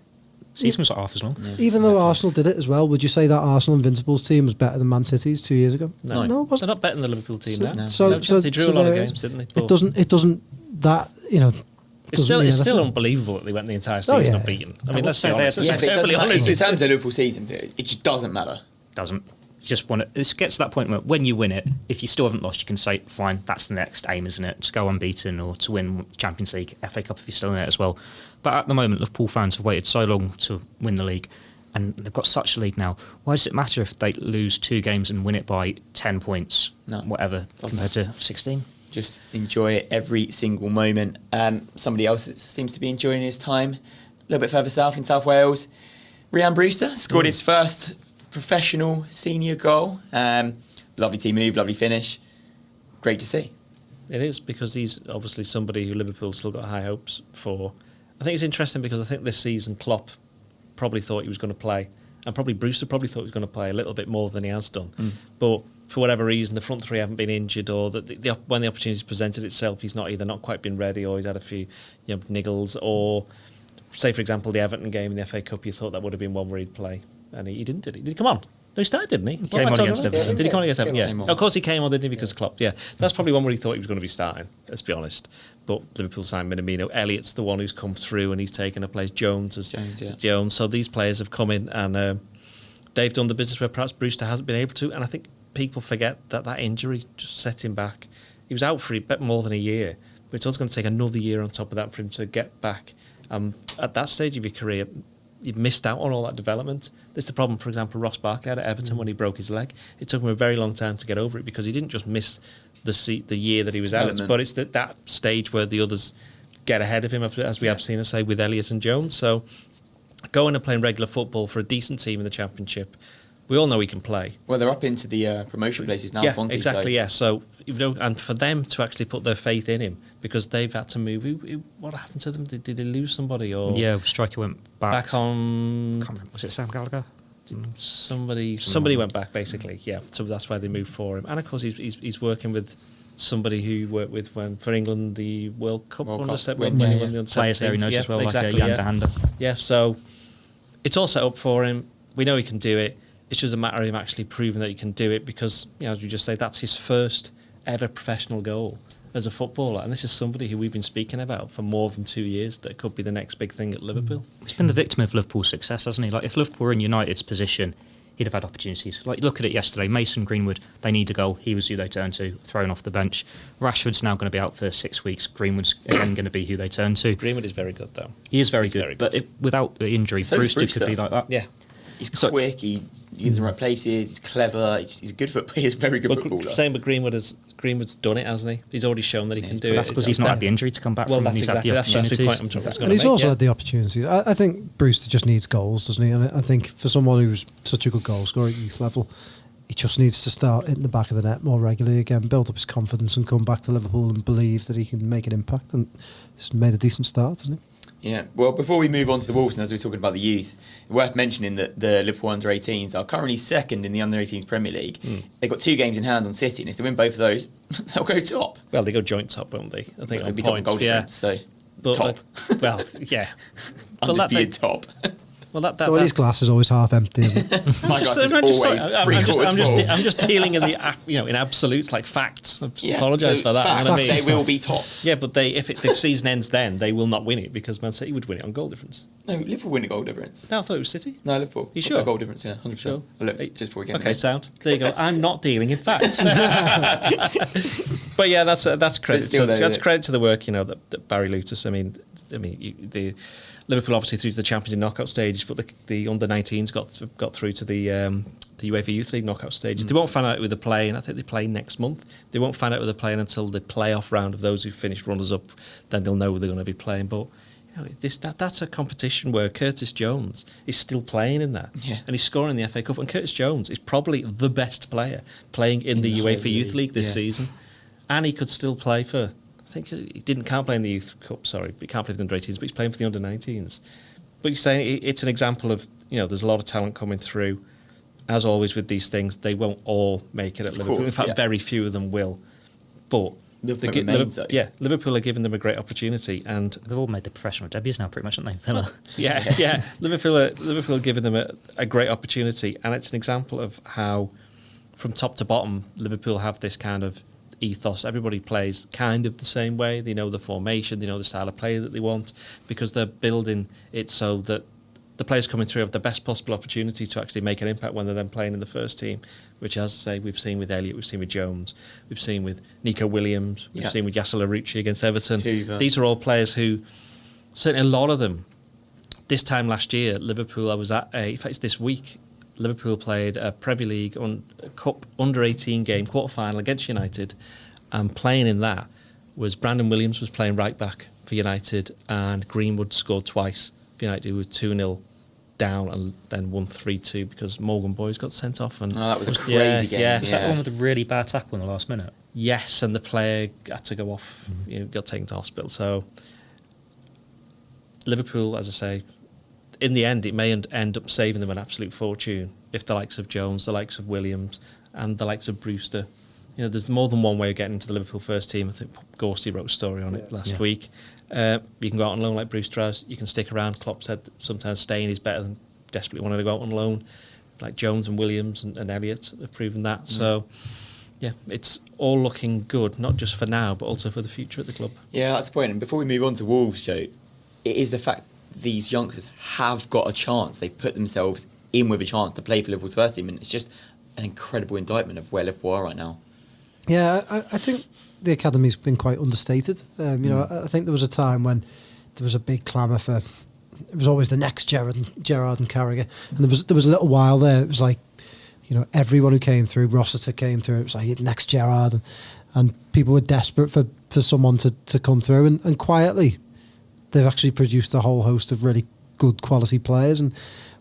Season was like half as long. Yeah, even though Arsenal did it as well, would you say that Arsenal Invincibles team was better than Man City's 2 years ago? No, it wasn't. They're not better than the Liverpool team now. No. So they drew a lot of games, didn't they? But it doesn't that, It's still unbelievable that they went the entire season unbeaten. I mean, let's say honest. In terms of Liverpool season, it just doesn't matter. Doesn't. You just want it. It gets to that point where when you win it, if you still haven't lost, you can say, fine, that's the next aim, isn't it? To go unbeaten or to win Champions League, FA Cup if you're still in it as well. But at the moment, Liverpool fans have waited so long to win the league, and they've got such a lead now. Why does it matter if they lose 2 games and win it by 10 points, whatever, compared to 16? Just enjoy it every single moment. Somebody else that seems to be enjoying his time a little bit further south in South Wales, Rhian Brewster scored his first professional senior goal. Lovely team move, lovely finish. Great to see. It is, because he's obviously somebody who Liverpool still got high hopes for. I think it's interesting because I think this season Klopp probably thought he was going to play, and probably Brewster probably thought he was going to play a little bit more than he has done. But for whatever reason, the front three haven't been injured, or when the opportunity presented itself, he's either not quite been ready, or he's had a few niggles, or say for example the Everton game in the FA Cup, you thought that would have been one where he'd play, and he didn't, did he? Did he come on? No, he started, didn't he? He came on against Everton. Did he come on against Everton? Yeah. Of course he came on, didn't he, because of Klopp. Yeah. That's probably one where he thought he was going to be starting, let's be honest. But Liverpool signed Minamino. Elliott's the one who's come through and he's taken a place. Jones. So these players have come in and they've done the business where perhaps Brewster hasn't been able to. And I think people forget that injury just set him back. He was out for a bit more than a year, but it's also going to take another year on top of that for him to get back. At that stage of your career, you've missed out on all that development. That's the problem. For example, Ross Barkley had at Everton when he broke his leg. It took him a very long time to get over it because he didn't just miss the year that he was out, but it's that stage where the others get ahead of him, as we have seen us say with Elliott and Jones. So going and playing regular football for a decent team in the Championship, we all know he can play. Well, they're up into the promotion places now. Yeah, Swansea, exactly. So and for them to actually put their faith in him, because they've had to move. What happened to them? Did they lose somebody? Or Striker went back on. Was it Sam Gallagher? Somebody went back basically. Yeah, so that's why they moved for him. And of course, he's working with somebody who he worked with for England the World Cup. Players there he knows as well, exactly, like Jan de Handa. Yeah, so it's all set up for him. We know he can do it. It's just a matter of him actually proving that he can do it because, as you just say, that's his first ever professional goal as a footballer. And this is somebody who we've been speaking about for more than 2 years that could be the next big thing at Liverpool. He's been the victim of Liverpool's success, hasn't he? Like, if Liverpool were in United's position, he'd have had opportunities. Like, look at it yesterday. Mason Greenwood, they need a goal. He was who they turned to, thrown off the bench. Rashford's now going to be out for 6 weeks. Greenwood's again going to be who they turn to. Greenwood is very good, though. He is very good. But without the injury, Brewster could be like that. Yeah. He's quick, he's in the right places, he's clever, he's a good footballer, he's a very good footballer. Same with Greenwood's done it, hasn't he? He's already shown that he can do it. That's because he's not had the injury to come back from. That's exactly that's the point I'm trying to And he's also had the opportunities. I think Brewster just needs goals, doesn't he? And I think for someone who's such a good goal scorer at youth level, he just needs to start hitting the back of the net more regularly again, build up his confidence and come back to Liverpool and believe that he can make an impact. And he's made a decent start, hasn't he? Yeah, well, before we move on to the Wolves, and as we're talking about the youth, worth mentioning that the Liverpool under-18s are currently second in the under-18s Premier League. They've got 2 games in hand on City, and if they win both of those, they'll go top. Well, they go joint top, won't they? I think they'll be top goal difference, so top. Well, yeah. Undisputed top. Well, Doyley's glass is always half empty, isn't it? My glass is always full. I'm just dealing in the in absolutes, like facts. I apologise for that. They will be top. Yeah, but if the season ends, then they will not win it because Man City would win it on goal difference. No, Liverpool win a goal difference. No, I thought it was City. No, Liverpool. You sure? A goal difference, yeah, 100%. Sure. I looked just before we came. Okay, sound. There you go. I'm not dealing in facts. But yeah, that's credit. That's credit to the work that Barry Lutus. I mean, the Liverpool obviously through to the Champions League knockout stage, but the under-19s got through to the UEFA Youth League knockout stages. They won't find out who they're playing. I think they play next month. They won't find out who they're playing until the playoff round of those who finish runners-up. Then they'll know who they're going to be playing. But that's a competition where Curtis Jones is still playing in that, and he's scoring in the FA Cup. And Curtis Jones is probably the best player playing in the UEFA Youth League this season, and he could still play for. I think he can't play in the Youth Cup. Sorry, but he can't play for the under-18s, but he's playing for the under-19s. But he's saying it's an example of there's a lot of talent coming through. As always with these things, they won't all make it at Liverpool. In fact, very few of them will. But Liverpool are giving them a great opportunity, and they've all made their professional debuts now, pretty much, haven't they? Villa. Yeah. Liverpool are giving them a great opportunity, and it's an example of how, from top to bottom, Liverpool have this kind of ethos. Everybody plays kind of the same way. They know the formation, they know the style of play that they want, because they're building it so that the players coming through have the best possible opportunity to actually make an impact when they're then playing in the first team, which, as I say, we've seen with Elliott, we've seen with Jones, we've seen with Nico Williams, we've seen with Yasser Larouci against Everton. These are all players who, certainly a lot of them, this time last year, Liverpool, in fact it's this week, Liverpool played a Premier League Cup under-18 game, quarter-final against United, and playing in that was Brandon Williams was playing right back for United, and Greenwood scored twice for United, who were 2-0 down and then won 3-2 because Morgan Boyes got sent off. And that was a crazy game. Yeah. Was that the one with the really bad tackle in the last minute? Yes, and the player had to go off, got taken to hospital. So Liverpool, as I say, in the end, it may end up saving them an absolute fortune if the likes of Jones, the likes of Williams, and the likes of Brewster. There's more than one way of getting into the Liverpool first team. I think Gorsty wrote a story on it last week. You can go out on loan like Brewster has. You can stick around. Klopp said that sometimes staying is better than desperately wanting to go out on loan. Like Jones and Williams and Elliott have proven that. So, it's all looking good, not just for now, but also for the future at the club. Yeah, that's the point. And before we move on to Wolves, Joe, it is the fact these youngsters have got a chance. They put themselves in with a chance to play for Liverpool's first team, and it's just an incredible indictment of where Liverpool are right now. Yeah, I think the academy's been quite understated. I think there was a time when there was a big clamour for, it was always the next Gerrard and Carragher, and there was a little while there. It was like, everyone who came through, Rossiter came through. It was like next Gerrard, and people were desperate for someone to come through, and quietly, they've actually produced a whole host of really good quality players, and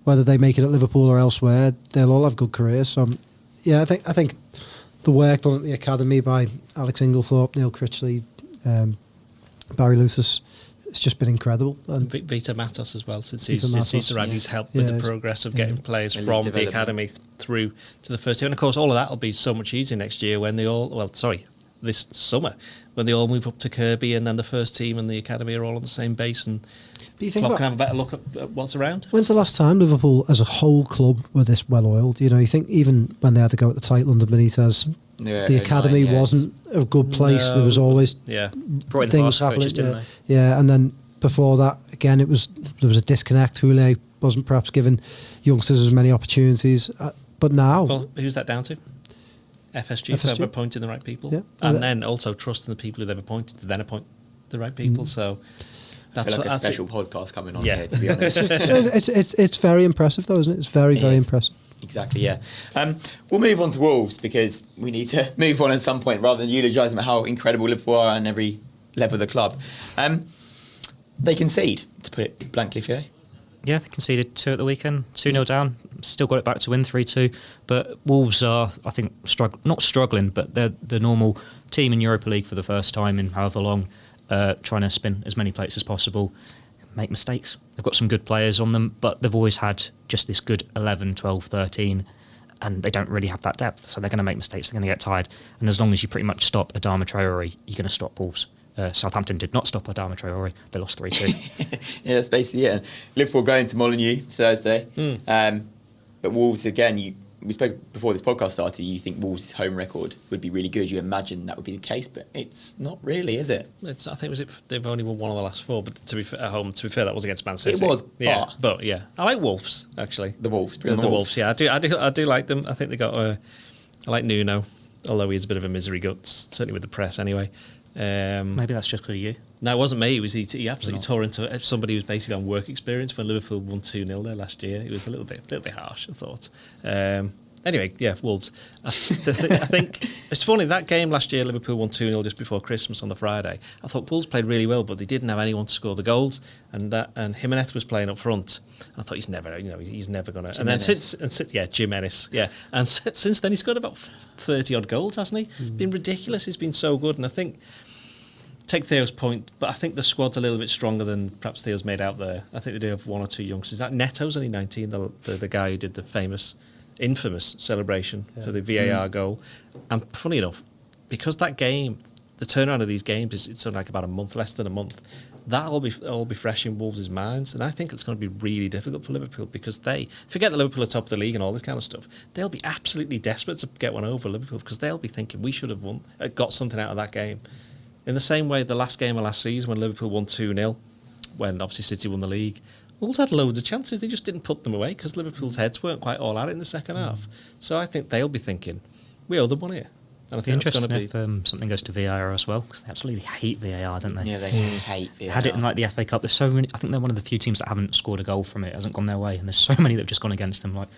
whether they make it at Liverpool or elsewhere, they'll all have good careers. So, I think the work done at the academy by Alex Inglethorpe, Neil Critchley, Barry Lutus, it's just been incredible. And Vita Matos as well, since he's arrived, he's helped with the progress of getting players from the academy through to the first team. And of course, all of that will be so much easier next year when this summer, when they all move up to Kirby, and then the first team and the academy are all on the same base, and Klopp can have a better look at what's around. When's the last time Liverpool as a whole club were this well oiled? You think even when they had to go at the title under Benitez, the academy wasn't a good place. There was always things happening. And then before that, again, there was a disconnect. Houle wasn't perhaps giving youngsters as many opportunities, but now, well, who's that down to? FSG for appointing the right people, and then also trusting the people who they've appointed to then appoint the right people. So that's a special podcast coming on here, to be honest. It's very impressive, though, isn't it? It's very impressive. Exactly, yeah. We'll move on to Wolves because we need to move on at some point rather than eulogising about how incredible Liverpool are on every level of the club. They concede, to put it blankly, Theo. Yeah, they conceded 2 at the weekend, 2-0 down. Still got it back to win 3-2. But Wolves are, I think, not struggling, but they're the normal team in Europa League for the first time in however long, trying to spin as many plates as possible, make mistakes. They've got some good players on them, but they've always had just this good 11, 12, 13, and they don't really have that depth, so they're going to make mistakes, they're going to get tired. And as long as you pretty much stop Adama Traore, you're going to stop Wolves. Southampton did not stop Adama Traore. They lost 3-2. Yeah, that's basically it. And Liverpool going to Molineux Thursday. But Wolves, again, we spoke before this podcast started, you think Wolves' home record would be really good. You imagine that would be the case, but it's not really, is it? I think they've only won one of the last 4, but to be fair, at home, that was against Man City. It was, but yeah, I like Wolves actually. The Wolves, the Wolves. Yeah, I do like them. I think they got. I like Nuno, although he's a bit of a misery guts, certainly with the press anyway. Maybe that's just because of you. No, it wasn't me. It was he absolutely tore into somebody who was basically on work experience when Liverpool won 2-0 there last year. It was a little bit harsh, I thought. Anyway, yeah, Wolves. I think it's funny, that game last year, Liverpool won 2-0 just before Christmas on the Friday. I thought Wolves played really well, but they didn't have anyone to score the goals, and Jimenez was playing up front. And I thought he's never going to. And then Jimenez, yeah. And since then he's scored about 30 odd goals, hasn't he? Been ridiculous. He's been so good, and I think. Take Theo's point, but I think the squad's a little bit stronger than perhaps Theo's made out there. I think they do have 1 or 2 youngsters. That Neto's only 19, the guy who did the infamous celebration for the VAR goal. And funny enough, because that game, the turnaround of these games it's sort of like about a month, less than a month. That'll be fresh in Wolves' minds, and I think it's going to be really difficult for Liverpool because they forget that Liverpool are top of the league and all this kind of stuff. They'll be absolutely desperate to get one over Liverpool because they'll be thinking we should have got something out of that game. In the same way, the last game of last season when Liverpool won 2-0, when obviously City won the league, Wolves had loads of chances. They just didn't put them away because Liverpool's heads weren't quite all at it in the second half. So I think they'll be thinking, we owe them one here. And I think it's going to be... if something goes to VAR as well, because they absolutely hate VAR, don't they? Yeah, they hate VAR. Had it in like the FA Cup. There's so many. I think they're one of the few teams that haven't scored a goal from it. It hasn't gone their way, and there's so many that have just gone against them. Like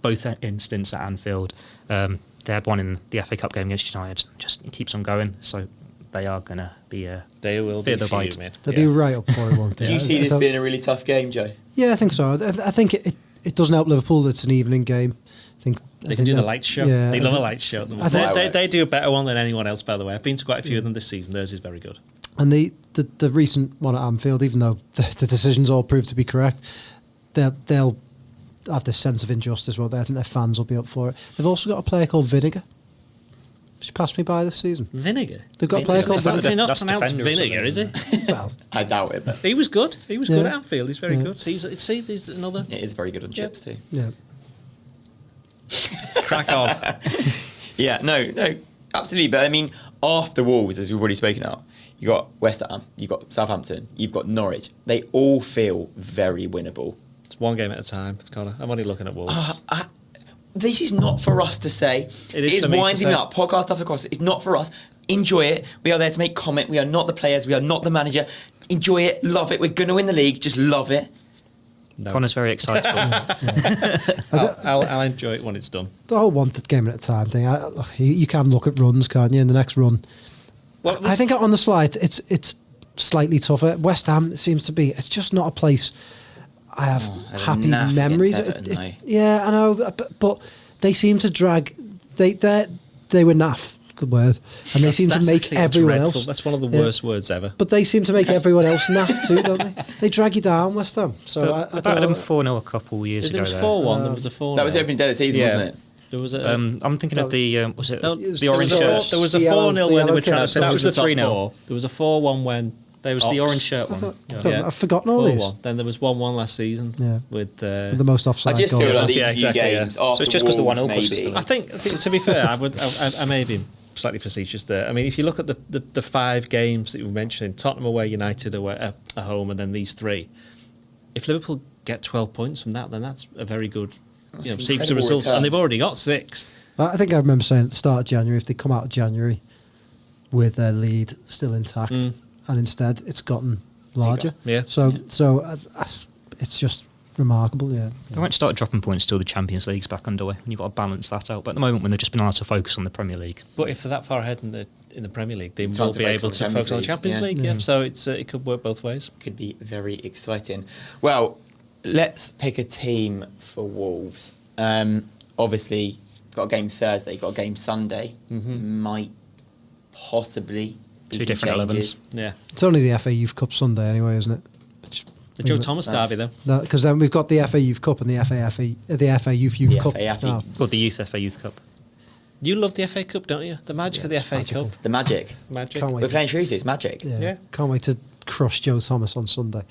both instances at Anfield, they had one in the FA Cup game against United. Just keeps on going. So they are going to be. They will be fuming. They'll be right up for it, won't they? Do you see this being a really tough game, Joe? Yeah, I think so. I think it doesn't help Liverpool that it's an evening game. They can do the light show. Yeah, they love a light show. They do a better one than anyone else, by the way. I've been to quite a few of them this season. Theirs is very good. And the recent one at Anfield, even though the decisions all prove to be correct, they'll have this sense of injustice. Well, I think their fans will be up for it. They've also got a player called Vinegar. She passed me by this season. Vinegar? They've got a player called Vinegar. Not That's pronounced Vinegar, is it? Well, I doubt it, but He was good. He was good at Anfield. He's very good. See, there's another... it is very good on chips too. yeah. Crack on. Yeah, no, absolutely. But I mean, after Wolves, as we've already spoken about, you got West Ham, you've got Southampton, you've got Norwich. They all feel very winnable. It's one game at a time, Connor. I'm only looking at Wolves. This is not for us to say. It is for me to winding say. up, podcast after podcast. It's not for us. Enjoy it. We are there to make comment. We are not the players. We are not the manager. Enjoy it. Love it. We're going to win the league. Just love it. No. Connor's very excited. I'll enjoy it when it's done. The whole one game at a time thing. You can look at runs, can't you? In the next run, I think on the slide it's slightly tougher. West Ham seems to be. It's just not a place I have happy memories. Yeah, I know, but they seem to drag. They were naff. Good word. And they seem to make everyone dreadful. else. That's one of the worst words ever. But they seem to make everyone else naff too, don't they? They drag you down, West Ham. So I batted them 4-0 a couple years ago. There was 4-1. There was a 4-0. That was the opening day of the season, wasn't it? There was a. I'm thinking of the was it No, the orange shirt? There was a 4-0 when they were trying to That was the 3-0. 4. There was a 4-1 when There was the orange shirt one. I've forgotten all these. 4-1. Then there was 1-1 last season with the most offside I just goal. feel like these Yeah, few exactly, games after So it's just 'cause the Wolves, 1-0 maybe. I think to be fair, I may be slightly facetious there. I mean, if you look at the 5 games that you were mentioning, Tottenham away, United away, at home, and then these 3. If Liverpool get 12 points from that, then that's a very good sequence of results, and they've already got 6. I think I remember saying at the start of January, if they come out of January with their lead still intact, and instead it's gotten larger. Yeah. So it's just remarkable. Yeah. They won't start dropping points till the Champions League's back underway, and you've got to balance that out. But at the moment, when they've just been able to focus on the Premier League, But if they're that far ahead in the Premier League, they Time will to be focus able on the to focus on the Champions Champions League. League. Yeah. So it could work both ways. Could be very exciting. Well, let's pick a team for Wolves. Obviously, got a game Thursday, got a game Sunday. Might possibly be Two some different changes. 11s. Yeah. It's only the FA Youth Cup Sunday anyway, isn't it? The Joe Thomas derby, though. Because then we've got the FA Youth Cup and the FA Youth Cup. FA. now. Well, the Youth FA Youth Cup. The Youth FA Youth Cup. Yeah. But You love the FA Cup, don't you? The magic of the FA magical. Cup. The magic. Magic. Can't wait We're playing Shrewsbury. It's magic. Yeah. Can't wait to crush Joe Thomas on Sunday.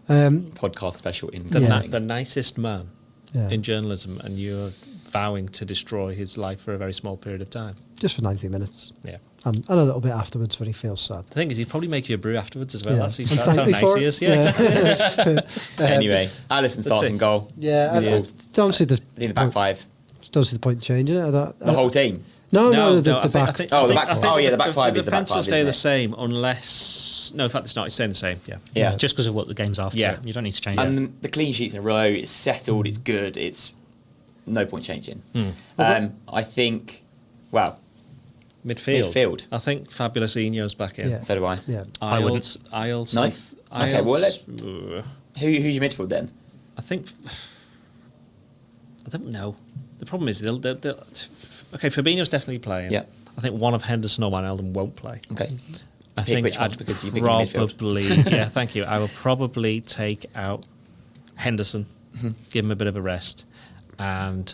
Podcast special in The nicest man Yeah. in journalism, and you're vowing to destroy his life for a very small period of time. Just for 90 minutes. Yeah. And a little bit afterwards when he feels sad. The thing is, he'd probably make you a brew afterwards as well. Yeah. That's, And that's how thank me nice for he it. is. Yeah. Anyway, Alisson starts it. in goal. Yeah, With I Wolves. don't see the I think the back five. Don't see the point in changing it. The whole team. No, the I think- back. I think- Oh, the I back- think- oh, yeah, the back the five is the back defence will five, stay isn't the it? same unless... No, in fact, it's not. It's staying the same, yeah. Yeah. Just because of what the game's after. Yeah. You don't need to change it. And the clean sheets in a row, it's settled, it's good, it's no point changing. I think, well, Midfield. I think Fabulous Ino's back in. Yeah. so do I. Yeah. I wouldn't. Isles. Nice. Okay, well, let's- Who's your midfield then? I think... I don't know. The problem is, they'll okay, Fabinho's definitely playing. Yeah. I think one of Henderson or Wijnaldum won't play. Okay. I Pick think which one, I'd because you're picking midfield. probably... yeah, thank you. I will probably take out Henderson, give him a bit of a rest, and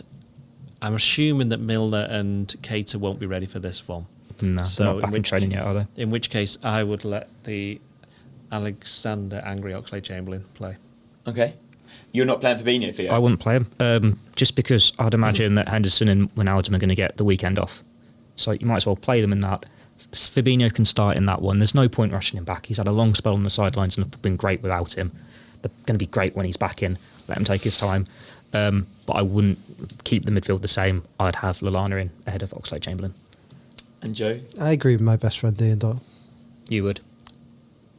I'm assuming that Milner and Keita won't be ready for this one. No, they're not back in training yet, are they? In which case, I would let the Alexander Angry Oxlade-Chamberlain play. Okay. You're not playing Fabinho, Theo? I wouldn't play him, just because I'd imagine that Henderson and Wijnaldum are going to get the weekend off. So you might as well play them in that. Fabinho can start in that one. There's no point rushing him back. He's had a long spell on the sidelines and have been great without him. They're going to be great when he's back in. Let him take his time. But I wouldn't keep the midfield the same. I'd have Lallana in ahead of Oxlade-Chamberlain. And Joe? I agree with my best friend Ian Doyle. You would?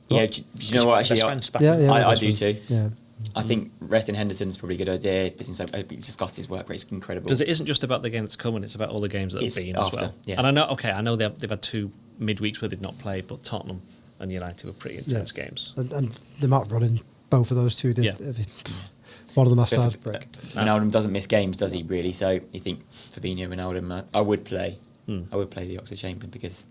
Yeah, do you know what, actually? Best friends back Yeah, in. yeah. I best do friend. too. Yeah. I think resting Henderson is probably a good idea. We discussed his work rate, it's incredible. Because it isn't just about the game that's coming, it's about all the games that have It's been as after, well. yeah. And I know they've had 2 midweeks where they've not played, but Tottenham and United were pretty intense games. And the amount running both of those two did. Yeah. I mean, one of them has to have brick. Wijnaldum doesn't miss games, does he, really? So you think Fabinho, Wijnaldum, I would play. I would play the Oxlade-Chamberlain because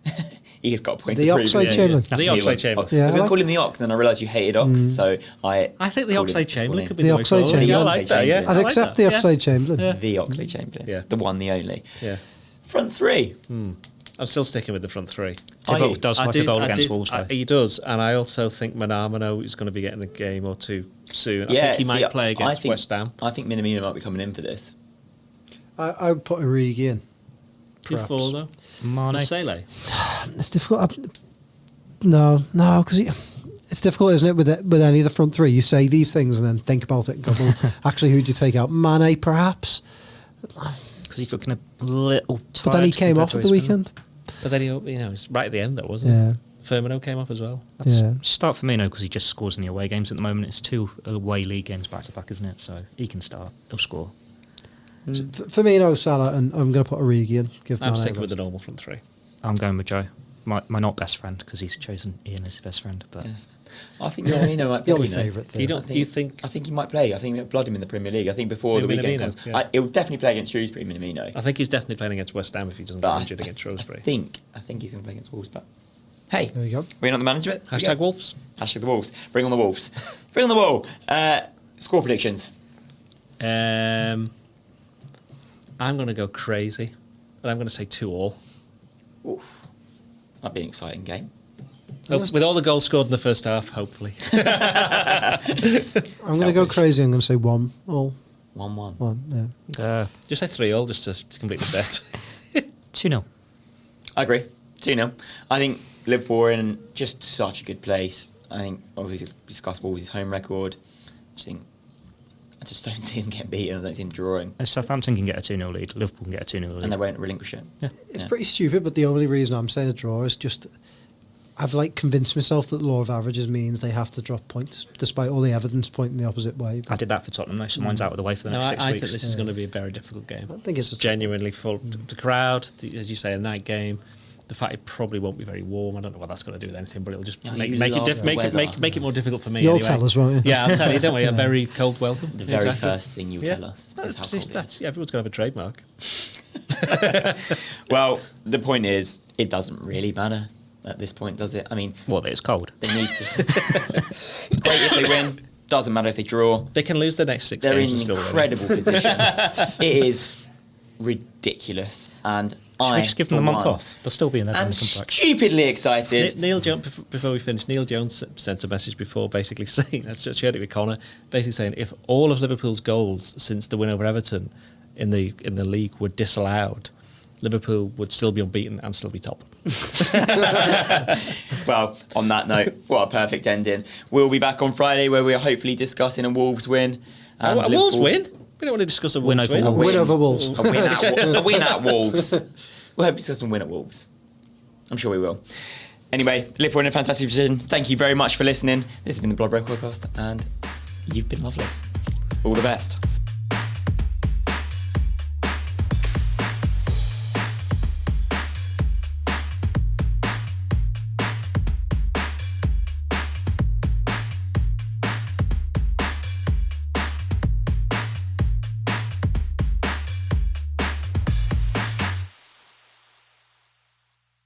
he's got a point The to prove. Oxlade-Chamberlain? The Oxlade-Chamberlain. Yeah, I was I going to like- call him the Ox, and then I realised you hated Ox, so I think the called him Oxlade-Chamberlain this could be The the way forward. Oxlade-Chamberlain. Yeah, I like that, yeah. I'd I I'd like accept that, the yeah. Oxlade-Chamberlain. Yeah. The Oxlade-Chamberlain. Yeah. The one, the only. Yeah. Front three. I'm still sticking with the front three. Devote does like a goal against Wolves, though. He does, and I also think Minamino is going to be getting a game or two soon. Yeah, I think he might play I against think- West Ham. I think Minamino might be coming in for this. I would put Origi in. Who Perhaps. for, though? Mane. Sele. It's difficult. No, because it's difficult, isn't it, with any of the front three? You say these things and then think about it and go, well, actually, who'd you take out? Mane, perhaps? Because he's looking a little tired. But then he came compared off to at the his weekend. But then it's right at the end, though, wasn't Yeah. it? Firmino came off as well. Yeah. Start for me now because he just scores in the away games at the moment. It's 2 away league games back to back, isn't it? So he can start. He'll score. For me, Salah, and I'm going to put Origi in. Give I'm Mane a sticking with rest. the normal front three. I'm going with Joe. My not best friend because he's chosen Ian as his best friend. But Yeah. I think Minamino might play. You're my you know. favourite thing. I think he might play. I think they'll blood him in the Premier League. I think before the weekend Minamino, comes, yeah. he'll definitely play against Shrewsbury. Minamino. I think he's definitely playing against West Ham if he doesn't But get injured against Shrewsbury. I think he's going to play against Wolves. But hey, There you go. we're in on the management. Hashtag Wolves. Hashtag the Wolves. Bring on the Wolves. Bring on the wall. Score predictions. I'm going to go crazy, and I'm going to say 2-2. That'd be an exciting game. With all the goals scored in the first half, hopefully. I'm going to go crazy. I'm going to say 1-1. 1-1. Yeah. Just say 3-3 just to complete the set. 2-0. I agree. 2-0. I think Liverpool are in just such a good place. I think, obviously, discussed Wolves' home record. I just don't see them getting beaten. I don't see them drawing. If Southampton can get a 2-0 lead, Liverpool can get a 2-0 lead. And they won't relinquish it. Yeah. It's Yeah. pretty stupid, but the only reason I'm saying a draw is just I've convinced myself that the law of averages means they have to drop points, despite all the evidence pointing the opposite way. I did that for Tottenham though, so mine's out of the way for the No, next I 6 think weeks. this is going to be a very difficult game. I think it's genuinely full. The crowd, as you say, a night game. The fact it probably won't be very warm. I don't know what that's going to do with anything, but it'll just No, make you it love the weather. make it more difficult for me. You'll anyway. tell us, won't you? Yeah, I'll tell you. Don't worry. A very cold welcome. The very Exactly. first thing you tell us is how cold it is. Everyone's going to have a trademark. Well, the point is, it doesn't really matter at this point, does it? I mean, What, that it's cold? they need to. Great if they win. Doesn't matter if they draw. They can lose the next 6 They're in games and an still win. incredible position. It is ridiculous. And Should we just give them the month off? They'll still be in there when I'm they come back. stupidly excited. Neil Jones, before we finish, Neil Jones sent a message before basically saying, I shared it with Connor, basically saying if all of Liverpool's goals since the win over Everton in the league were disallowed, Liverpool would still be unbeaten and still be top. Well, on that note, what a perfect ending. We'll be back on Friday where we are hopefully discussing a Wolves win. And A Wolves win? We don't want to discuss a Wolves win. A win over Wolves. A win at Wolves. We'll hope to discuss a win at Wolves. I'm sure we will. Anyway, Liverpool in a fantastic position. Thank you very much for listening. This has been the Blood Red Podcast, and you've been lovely. All the best.